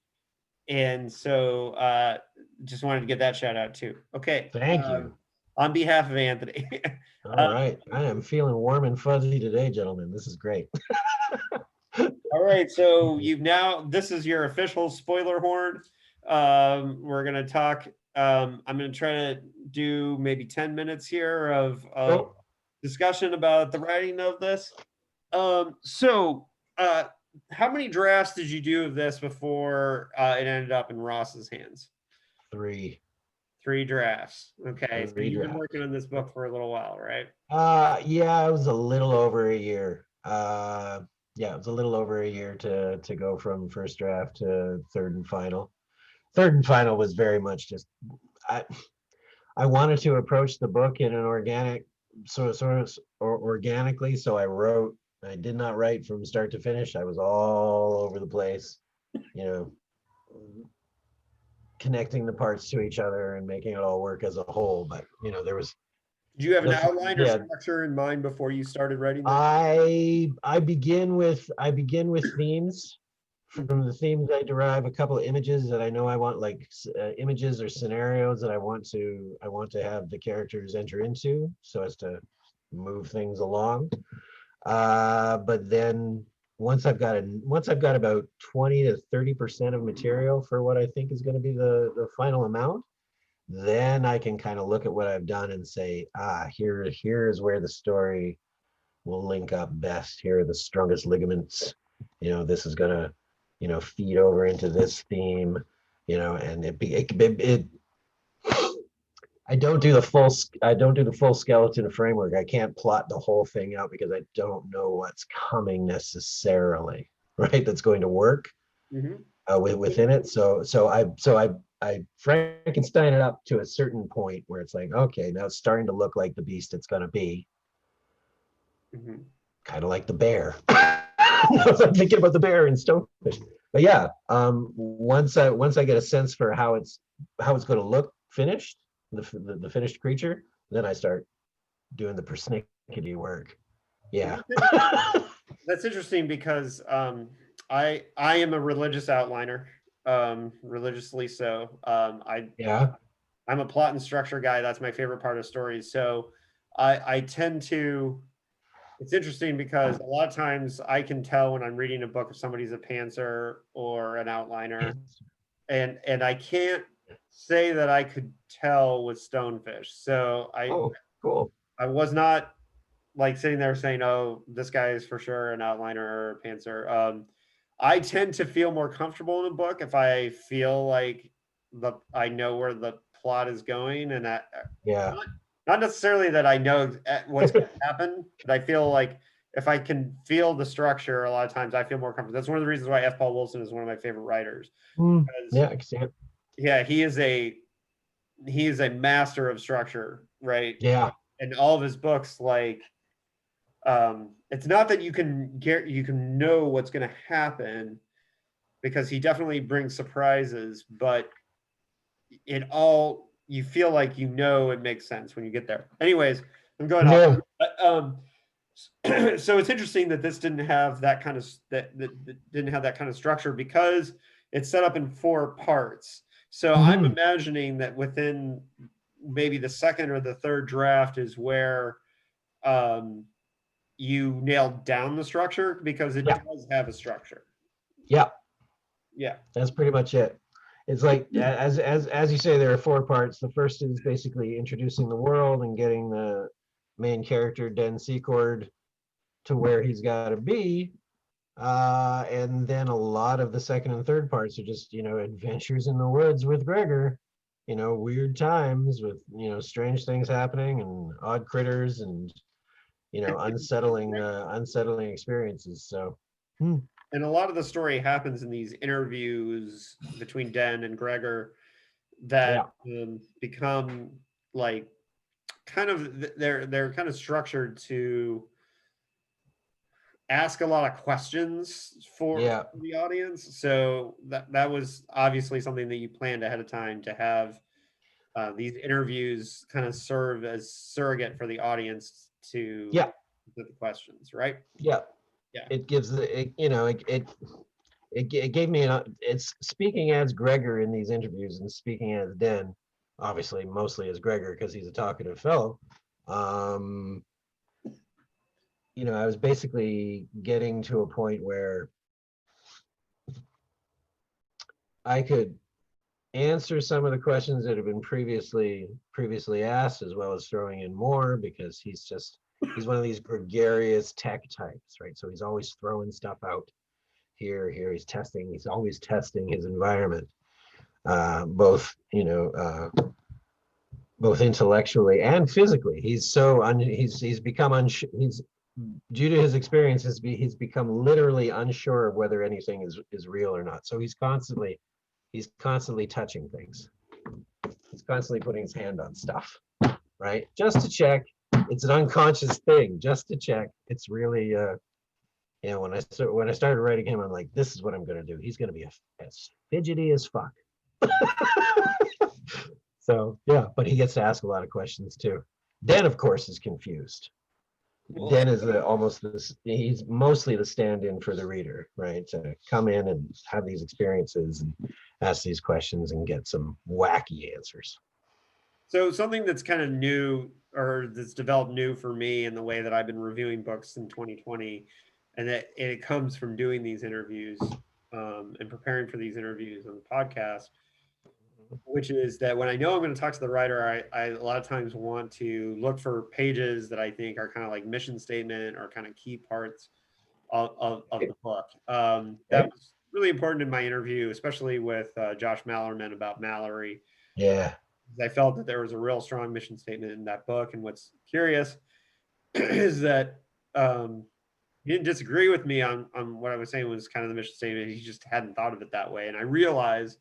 And so just wanted to get that shout out too. Okay. Thank you. On behalf of Anthony. All right. I am feeling warm and fuzzy today, gentlemen. This is great. All right. So this is your official spoiler horn. We're going to talk. I'm going to try to do maybe 10 minutes here of discussion about the writing of this. How many drafts did you do of this before it ended up in Ross's hands? 3. 3 drafts. Okay. So you've been working on this book for a little while, right? Yeah, it was a little over a year. Yeah, it was a little over a year to go from first draft to third and final. Third and final was very much just I wanted to approach the book in an organic sort of organically, so I did not write from start to finish. I was all over the place, connecting the parts to each other and making it all work as a whole. But there was. Did you have an outline or structure in mind before you started writing this? I begin with themes. From the themes, I derive a couple of images that I know I want, like images or scenarios that I want to have the characters enter into, so as to move things along. But then once I've got about 20 to 30% of material for what I think is going to be the final amount, then I can kind of look at what I've done and say, here is where the story will link up best. Here are the strongest ligaments. This is gonna, feed over into this theme. And I don't do the full skeleton framework. I can't plot the whole thing out because I don't know what's coming necessarily, right? That's going to work within it. So I Frankenstein it up to a certain point where it's like, okay, now it's starting to look like the beast it's going to be. Kind of like the bear. I'm thinking about the bear in Stonefish. But yeah, once I get a sense for how it's going to look finished, the finished creature, then I start doing the persnickety work. Yeah. That's interesting because I am a religious outliner, religiously so. I'm a plot and structure guy. That's my favorite part of stories. So I tend to. It's interesting because a lot of times I can tell when I'm reading a book if somebody's a pantser or an outliner, and I can't say that I could tell with Stonefish. So cool. I was not like sitting there saying, "Oh, this guy is for sure an outliner or a pantser." I tend to feel more comfortable in a book if I feel like I know where the plot is going, and not necessarily that I know what's going to happen, but I feel like if I can feel the structure, a lot of times I feel more comfortable. That's one of the reasons why F. Paul Wilson is one of my favorite writers. Yeah, I can see it. Yeah, he is a he's a master of structure, right? Yeah. And all of his books, like, it's not that you can know what's going to happen, because he definitely brings surprises, but it all, you feel like it makes sense when you get there. Anyways, I'm going off. Yeah. So it's interesting that this didn't have that kind of that didn't have that kind of structure, because it's set up in 4 parts. So I'm imagining that within maybe the second or the third draft is where you nailed down the structure, because it does have a structure. Yeah. Yeah. That's pretty much it. It's like, as you say, there are 4 parts. The first is basically introducing the world and getting the main character Den Secord to where he's got to be, and then a lot of the second and third parts are just, adventures in the woods with Gregor, weird times with, strange things happening and odd critters and, unsettling experiences. So And a lot of the story happens in these interviews between Den and Gregor that become like kind of, they're kind of structured to ask a lot of questions for the audience. So that was obviously something that you planned ahead of time, to have these interviews kind of serve as surrogate for the audience to the questions, right? Yeah. It gives it gave me it's speaking as Gregor in these interviews and speaking as Den, obviously mostly as Gregor because he's a talkative fellow. I was basically getting to a point where I could answer some of the questions that have been previously asked, as well as throwing in more, because he's one of these gregarious tech types, right? So he's always throwing stuff out here. He's always testing his environment, both intellectually and physically. He's due to his experiences, he's become literally unsure of whether anything is real or not. So he's constantly touching things. He's constantly putting his hand on stuff, right? Just to check. It's an unconscious thing, just to check. It's really, when I started writing him, I'm like, this is what I'm going to do. He's going to be as fidgety as fuck. So, yeah, but he gets to ask a lot of questions too. Den, of course, is confused. Den is he's mostly the stand-in for the reader, right? To come in and have these experiences and ask these questions and get some wacky answers. So something that's kind of new, or that's developed new for me in the way that I've been reviewing books in 2020, and it comes from doing these interviews and preparing for these interviews on the podcast, which is that when I know I'm going to talk to the writer, I a lot of times want to look for pages that I think are kind of like mission statement or kind of key parts of the book. That was really important in my interview, especially with Josh Mallerman about Mallory. Yeah. I felt that there was a real strong mission statement in that book. And what's curious is that he didn't disagree with me on what I was saying was kind of the mission statement. He just hadn't thought of it that way. And I realized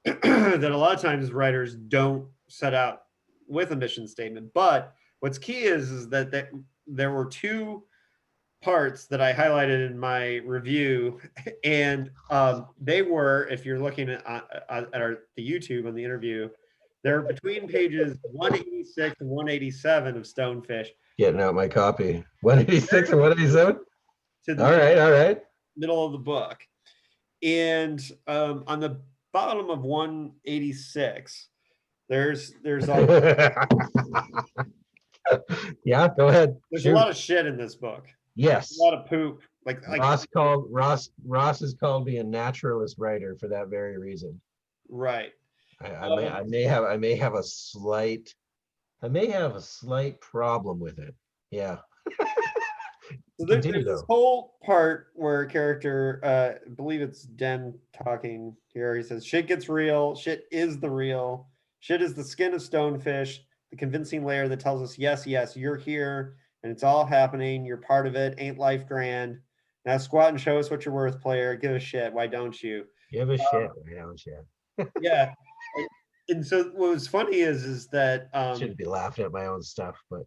that a lot of times writers don't set out with a mission statement. But what's key is that there were 2 parts that I highlighted in my review, and they were, if you're looking at the YouTube on the interview, they're between pages 186 and 187 of Stonefish. Getting out my copy. 186 and 187? All right. Middle of the book. And on the bottom of 186, there's all yeah, go ahead. There's a lot of shit in this book. Yes. A lot of poop. Like Ross has called me a naturalist writer for that very reason. Right. I may have a slight problem with it. Yeah. So there's this whole part where a character, I believe it's Den talking here. He says, "Shit gets real. Shit is the real. Shit is the skin of Stonefish, the convincing layer that tells us, yes, you're here, and it's all happening. You're part of it. Ain't life grand? Now squat and show us what you're worth, player. Give a shit. Why don't you? Give a shit. Why don't you?" Yeah. And so what was funny is that Shouldn't be laughing at my own stuff, but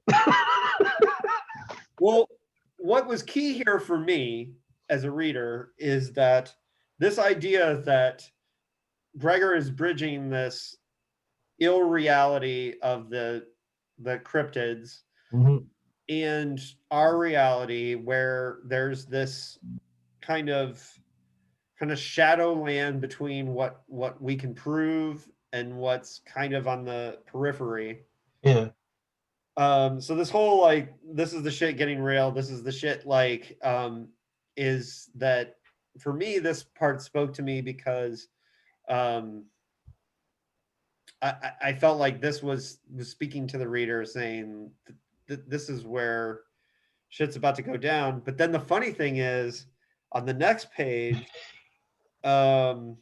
well, what was key here for me as a reader is that this idea that Gregor is bridging this ill reality of the cryptids Mhm. and our reality, where there's this kind of shadow land between what we can prove and what's kind of on the periphery. Yeah. So this whole like, this is the shit getting real, this is the shit, like, is that, for me, this part spoke to me because um I felt like this was speaking to the reader, saying this is where shit's about to go down. But then the funny thing is, on the next page, um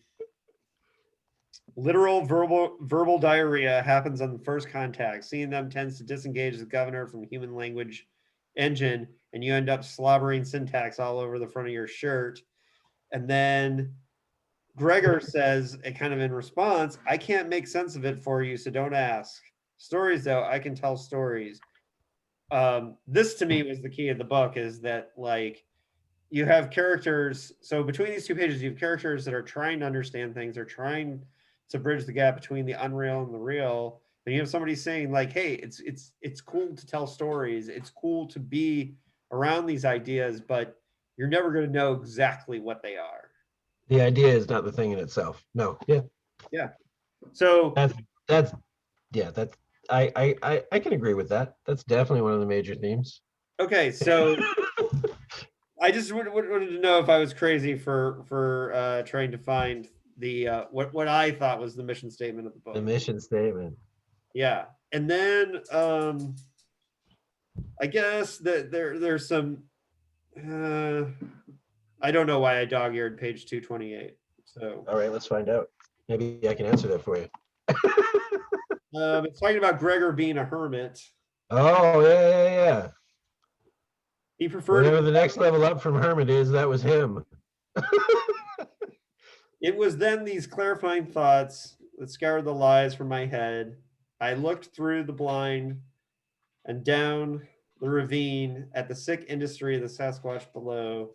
literal verbal diarrhea happens on the first contact. Seeing them tends to disengage the governor from human language engine, and you end up slobbering syntax all over the front of your shirt. And then Gregor says, kind of in response, I can't make sense of it for you, so don't ask. Stories, though, I can tell stories. This to me was the key of the book, is that, like, you have characters. So between these two pages, you have characters that are trying to understand things, are trying to bridge the gap between the unreal and the real. And you have somebody saying, like, hey, it's cool to tell stories. It's cool to be around these ideas, but you're never going to know exactly what they are. The idea is not the thing in itself. No. Yeah. Yeah. So That's yeah, that's I can agree with that. That's definitely one of the major themes. okay, so I just wanted to know if I was crazy for trying to find the what I thought was the mission statement of the The book. mission statement. Yeah, and then I guess that there's some. Uh, I don't know why I dog-eared page 228. So All right, let's find out. Maybe I can answer that for you. it's talking about Gregor being a hermit. Oh yeah. He preferred to Whatever be. the next level up from Hermit is, that was him. It was then these clarifying thoughts that scoured the lies from my head. I looked through the blind and down the ravine at the sick industry of the Sasquatch below.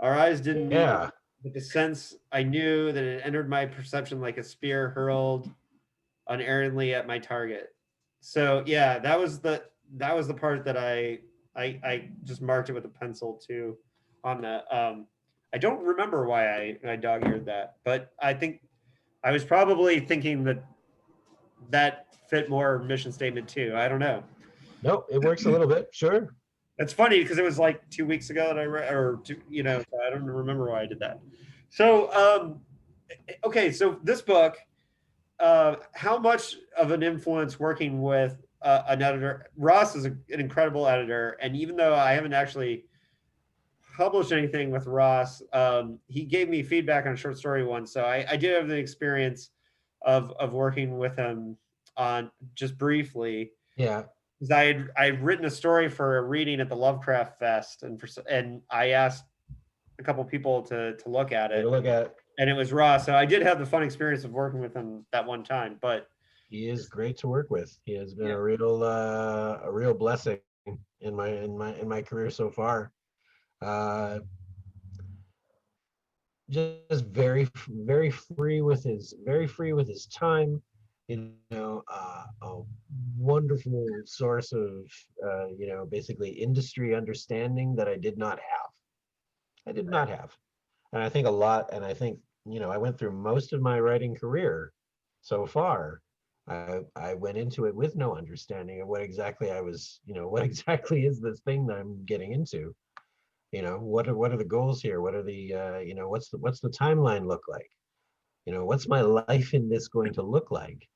Our eyes didn't meet, Yeah. but the sense I knew that it entered my perception like a spear hurled unerringly at my target. So yeah, that was the part that I just marked it with a pencil too on that. I don't remember why I dog-eared that, but I think I was probably thinking that fit more mission statement too. I don't know. No, it works a little bit. Sure. It's funny because it was like 2 weeks ago that I read, or two, so I don't remember why I did that. So, okay, so this book, how much of an influence working with an editor? Ross is an incredible editor, and even though I haven't actually published anything with Ross, he gave me feedback on a short story once, so I did have the experience of working with him on just briefly. Yeah. Because I'd written a story for a reading at the Lovecraft Fest, and I asked a couple people to look at Take it, a look at it. and it was Ross. So I did have the fun experience of working with him that one time. But He is great to work with. He has been yeah, a real blessing in my career so far. Uh, just very free with his time. A wonderful source of basically industry understanding that I did not have. And I think a lot. And I think I went through most of my writing career so far. I went into it with no understanding of what exactly what exactly is this thing that I'm getting into. What are the goals here? What are the what's the timeline look like? What's my life in this going to look like?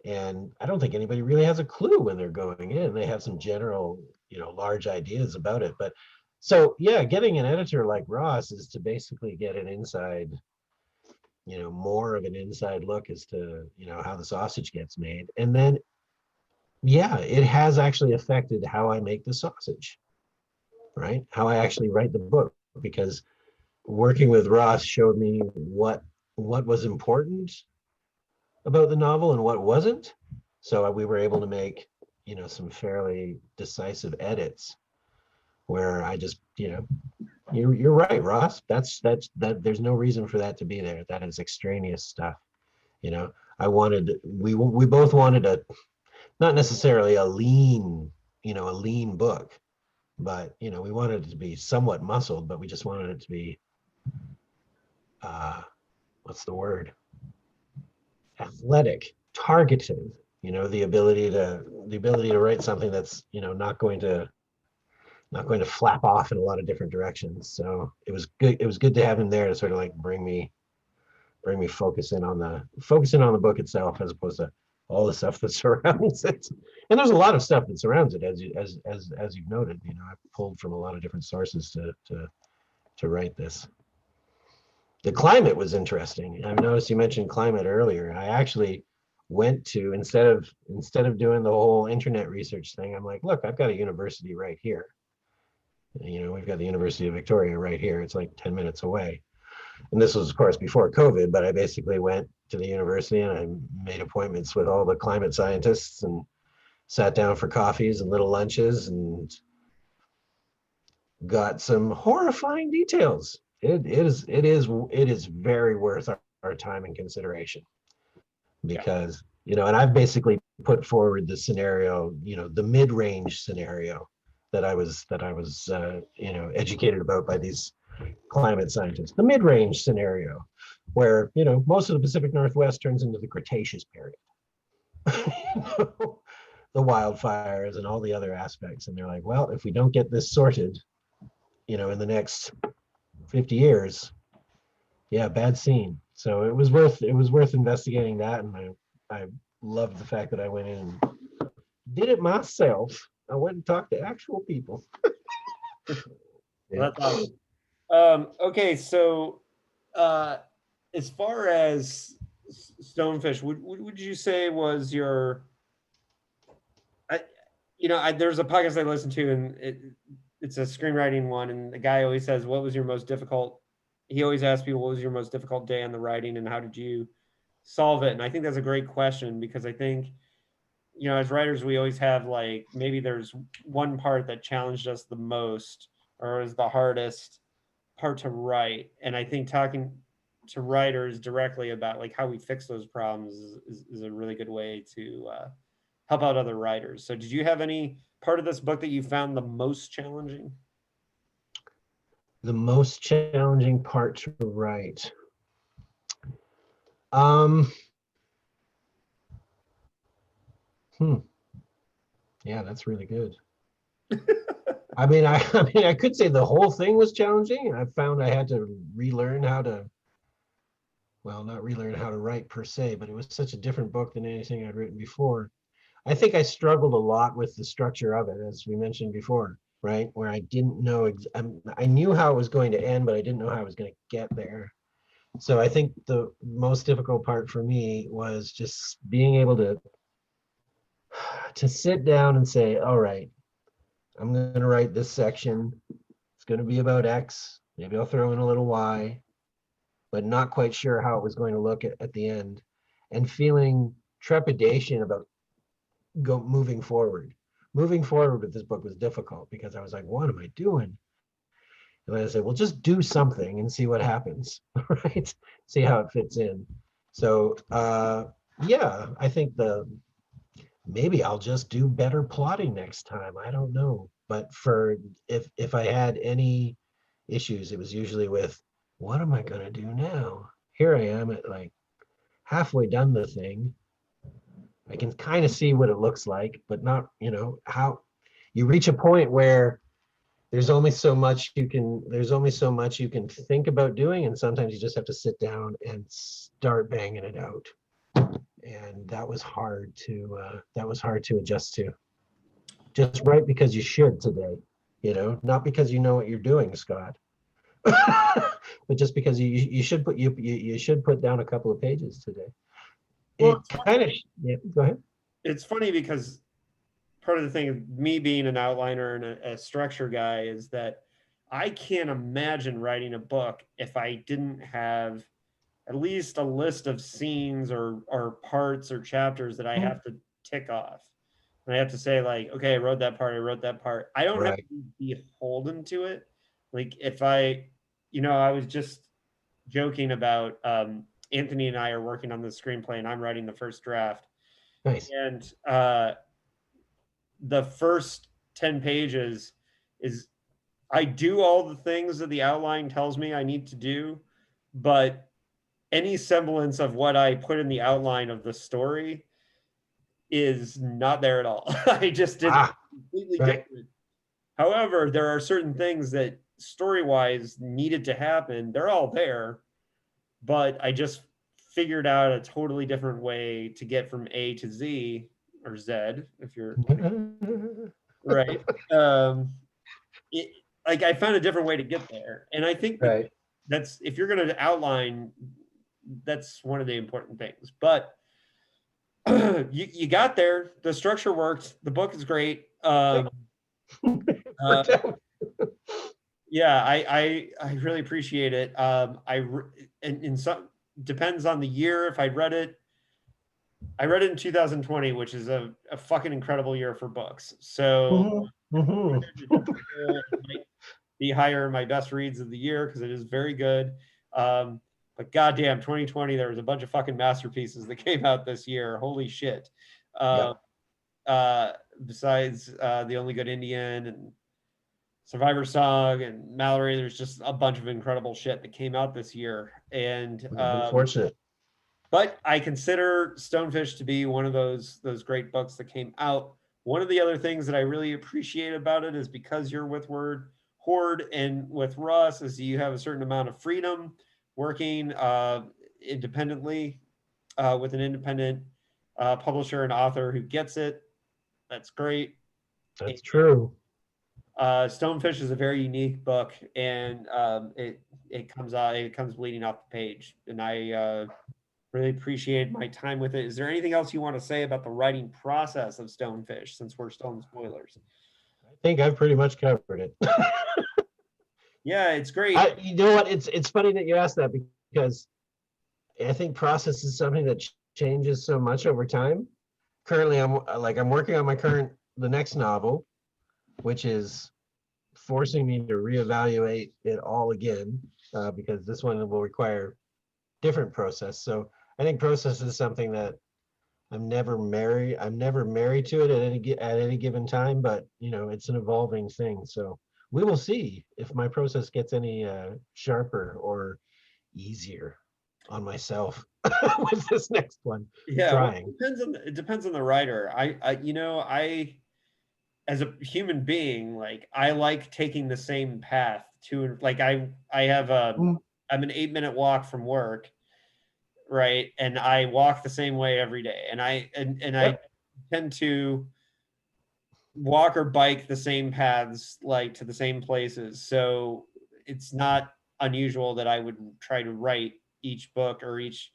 And I don't think anybody really has a clue when they're going in. They have some general large ideas about it, but so yeah, getting an editor like Ross is to basically get an inside, more of an inside look as to how the sausage gets made. And then yeah, it has actually affected how I make the sausage, right? How I actually write the book, because working with Ross showed me what was important, about the novel and what wasn't. So we were able to make, some fairly decisive edits where I just, you're right, Ross. That there's no reason for that to be there. That is extraneous stuff. You know, we both wanted not necessarily a lean book, but we wanted it to be somewhat muscled, but we just wanted it to be what's the word? Athletic, targeted. The ability to write something that's not going to flap off in a lot of different directions. So it was good. It was good to have him there to sort of like bring me focus in on the book itself as opposed to all the stuff that surrounds it. And there's a lot of stuff that surrounds it, as you've noted. I've pulled from a lot of different sources to write this. The climate was interesting. I've noticed you mentioned climate earlier. I actually went to instead of doing the whole internet research thing, I'm like, look, I've got a university right here. We've got the University of Victoria right here. It's like 10 minutes away. And this was, of course, before COVID, but I basically went to the university and I made appointments with all the climate scientists and sat down for coffees and little lunches and got some horrifying details. It is very worth our time and consideration because, and I've basically put forward the scenario, the mid-range scenario that I was educated about by these climate scientists, the mid-range scenario where most of the Pacific Northwest turns into the Cretaceous period. The wildfires and all the other aspects, and they're like, well, if we don't get this sorted in the next 50 years, bad scene. So it was worth investigating that, and I loved the fact that I went in and did it myself. I went and talked to actual people. Well, that's awesome. Okay, so as far as Stonefish, would you say was your, there's a podcast I listen to, and it's a screenwriting one, and the guy always says, "What was your most difficult?" He always asks people, "What was your most difficult day on the writing, and how did you solve it?" And I think that's a great question because I think, as writers, we always have like maybe there's one part that challenged us the most or is the hardest part to write. And I think talking to writers directly about like how we fix those problems is a really good way to help out other writers. So did you have any part of this book that you found the most challenging? The most challenging part to write. Yeah, that's really good. I could say the whole thing was challenging. I found I had to relearn how to, well, not relearn how to write per se, but it was such a different book than anything I'd written before. I think I struggled a lot with the structure of it, as we mentioned before, right? Where I didn't know, I knew how it was going to end, but I didn't know how I was going to get there. So I think the most difficult part for me was just being able to sit down and say, all right, I'm going to write this section. It's going to be about X. Maybe I'll throw in a little Y, but not quite sure how it was going to look at the end, and feeling trepidation about moving forward. Moving forward with this book was difficult because I was like, what am I doing? And I said, well, just do something and see what happens, right? See how it fits in. So I think maybe I'll just do better plotting next time. I don't know. But if I had any issues, it was usually with, what am I going to do now? Here I am at like halfway done the thing. I can kind of see what it looks like, but not, how you reach a point where there's only so much you can think about doing, and sometimes you just have to sit down and start banging it out. And that was hard to adjust to. Just write because you should today, not because you know what you're doing, Scott. But just because you should put down a couple of pages today. Well, Go ahead. It's funny because part of the thing of me being an outliner and a structure guy is that I can't imagine writing a book if I didn't have at least a list of scenes or parts or chapters that I have to tick off. And I have to say, like, okay, I wrote that part, I wrote that part. I don't have Right. to be beholden to it. Like if I, I was just joking about Anthony and I are working on the screenplay and I'm writing the first draft. Nice. And the first 10 pages is I do all the things that the outline tells me I need to do, but any semblance of what I put in the outline of the story is not there at all. I just did Ah, completely right. different. However, there are certain things that story-wise needed to happen. They're all there, but I just figured out a totally different way to get from A to Z or Z, if you're right. Um, it, like I found a different way to get there, and I think that Right. that's if you're going to outline, that's one of the important things. But you got there. The structure worked. The book is great. Uh, Worked out. yeah, I really appreciate it. And in some depends on the year. If I read it in 2020, which is a fucking incredible year for books. So Mhm, mhm. it might be higher in my best reads of the year because it is very good. But goddamn, 2020, there was a bunch of fucking masterpieces that came out this year. Holy shit. Uh, Yep. Besides The Only Good Indian and Survivor Song and Mallory, there's just a bunch of incredible shit that came out this year. And We've been fortunate. but I consider Stonefish to be one of those great books that came out. One of the other things that I really appreciate about it is because you're with Wordhorde and with Russ, is you have a certain amount of freedom working independently with an independent publisher and author who gets it. That's great. That's true. Stonefish is a very unique book, and it comes bleeding off the page, and I really appreciate my time with it. Is there anything else you want to say about the writing process of Stonefish, since we're still in spoilers? I think I've pretty much covered it. Yeah, it's great. You know what? It's funny that you asked that because I think process is something that changes so much over time. Currently, I'm working on the next novel, which is forcing me to reevaluate it all again because this one will require different process. So I think process is something that I'm never married to it at any given time, but it's an evolving thing. So we will see if my process gets any sharper or easier on myself with this next one. Yeah, well, Trying. it depends on the writer. I as a human being, like I like taking the same path to like I have Mm, I'm an 8-minute walk from work, right? And I walk the same way every day. And I yep. tend to walk or bike the same paths, like to the same places. So it's not unusual that I would try to write each book or each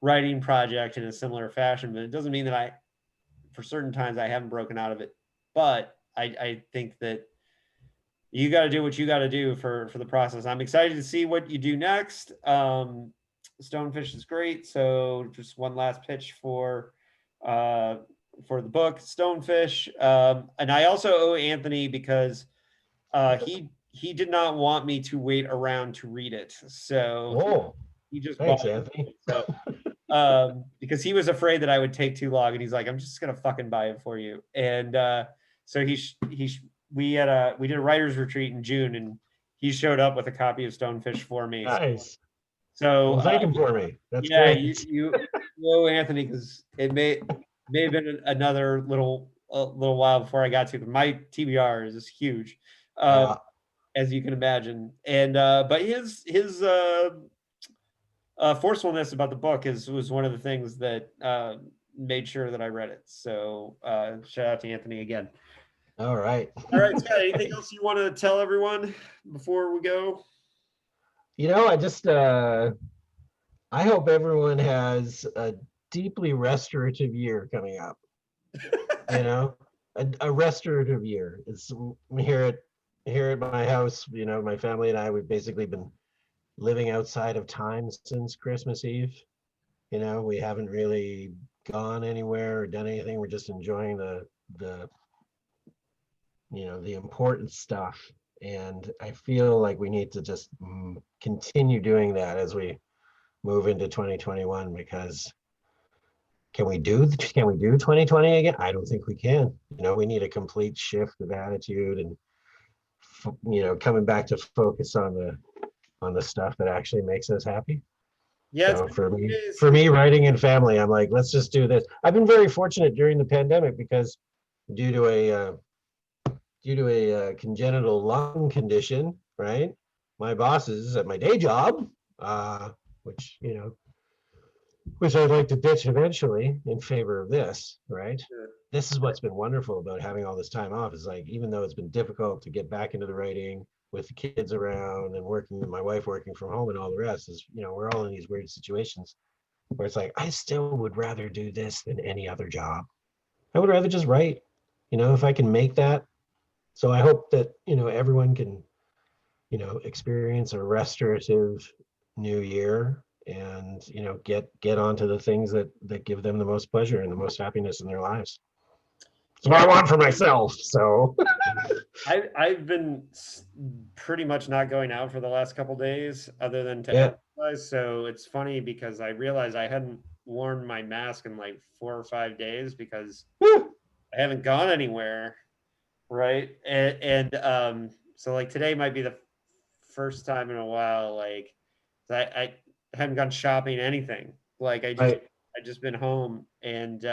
writing project in a similar fashion, but it doesn't mean that for certain times I haven't broken out of it. But I think that you got to do what you got to do for the process. I'm excited to see what you do next. Stonefish is great. So just one last pitch for the book Stonefish, and I also owe Anthony because he did not want me to wait around to read it, so Oh, he just bought thanks, Anthony. it. So because he was afraid that I would take too long, and he's like, "I'm just gonna fucking buy it for you." And so we did a writers retreat in June, and he showed up with a copy of Stonefish for me. Nice. So Well, thank him for me. That's yeah, great. you owe Anthony because it may have been another little while before I got to it. My TBR is huge, Uh, as you can imagine, and but his forcefulness about the book was one of the things that made sure that I read it. So shout out to Anthony again. all right. All right, Scott, anything else you want to tell everyone before we go? I just I hope everyone has a deeply restorative year coming up. A restorative year. It's here at my house. My family and I, we've basically been living outside of time since Christmas Eve. You know, we haven't really gone anywhere or done anything. We're just enjoying the the important stuff. And I feel like we need to just continue doing that as we move into 2021, because can we do 2020 again? I don't think we can. You know, we need a complete shift of attitude and coming back to focus on the stuff that actually makes us happy. Yeah, it's So been 2 days. for me, writing in family, I'm like, let's just do this. I've been very fortunate during the pandemic because due to a congenital lung condition, right? My bosses at my day job, which which I'd like to ditch eventually in favor of this, right? This is what's been wonderful about having all this time off, is like, even though it's been difficult to get back into the writing with the kids around and working, my wife working from home and all the rest, is, we're all in these weird situations where it's like, I still would rather do this than any other job. I would rather just write, if I can make that. So I hope that, everyone can, experience a restorative new year and, get onto the things that give them the most pleasure and the most happiness in their lives. It's what I want for myself. So I've been pretty much not going out for the last couple days other than to exercise. So it's funny because I realized I hadn't worn my mask in like 4 or 5 days because I haven't gone anywhere. Right. And so like today might be the first time in a while, like I haven't gone shopping, anything. Like I just been home and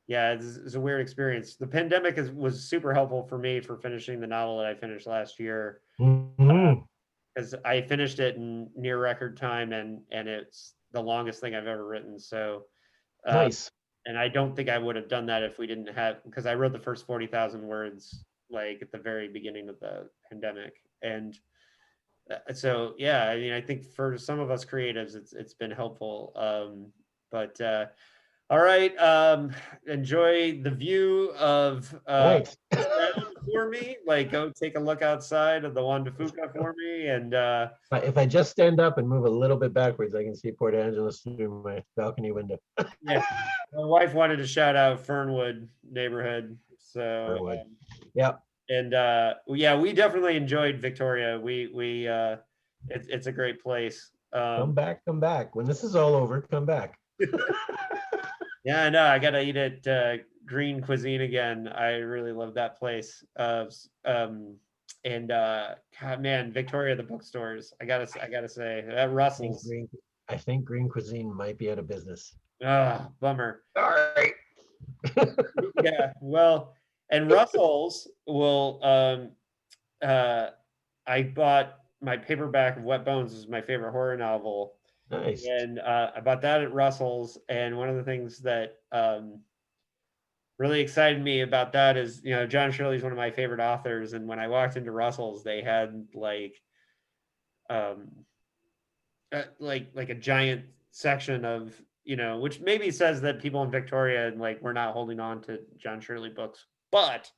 yeah, it's a weird experience. The pandemic was super helpful for me for finishing the novel that I finished last year. Because I finished it in near record time and it's the longest thing I've ever written. So nice. And I don't think I would have done that if we didn't have, because I wrote the first 40,000 words like at the very beginning of the pandemic. And so, yeah, I mean, I think for some of us creatives, it's been helpful. But all right, enjoy the view of Thanks. sound for me. Like, go take a look outside of the Juan de Fuca for me. And if I just stand up and move a little bit backwards, I can see Port Angeles through my balcony window. yeah, my wife wanted to shout out Fernwood neighborhood. So, yeah. And yeah, we definitely enjoyed Victoria. It's a great place. Come back. When this is all over, come back. Yeah, I know. I gotta eat at Green Cuisine again. I really love that place. And God, man, Victoria, the bookstores. I gotta say that Russell's. I think Green Cuisine might be out of business. Ah, bummer. All right. Yeah, well, and Russell's will. I bought my paperback of Wet Bones. Is my favorite horror novel. Nice. And I bought that at Russell's. And one of the things that really excited me about that is, John Shirley's one of my favorite authors. And when I walked into Russell's, they had like a giant section of, which maybe says that people in Victoria and like we're not holding on to John Shirley books. But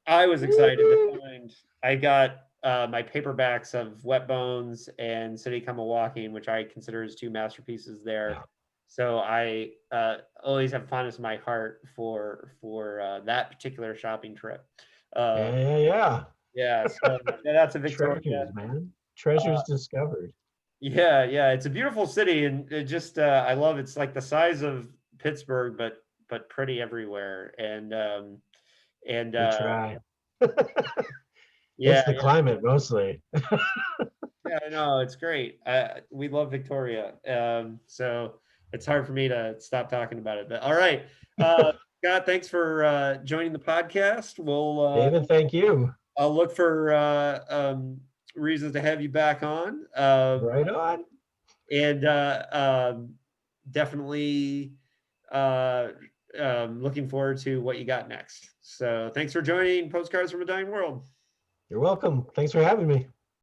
I was excited to find I got my paperbacks of Wet Bones and City Come A-Walking, which I consider as two masterpieces there. Yeah. So I always have fondness in my heart for that particular shopping trip. Yeah. So that's a Victoria. Treasures, man. Treasures discovered. Yeah. It's a beautiful city, and it just I love it's like the size of Pittsburgh, but pretty everywhere. And try. Yeah, it's the climate mostly. Yeah, I know, it's great. We love Victoria, so it's hard for me to stop talking about it. But all right, Scott, thanks for joining the podcast. We'll David, thank you. I'll look for reasons to have you back on. Right on. And definitely looking forward to what you got next. So thanks for joining Postcards from a Dying World. You're welcome. Thanks for having me.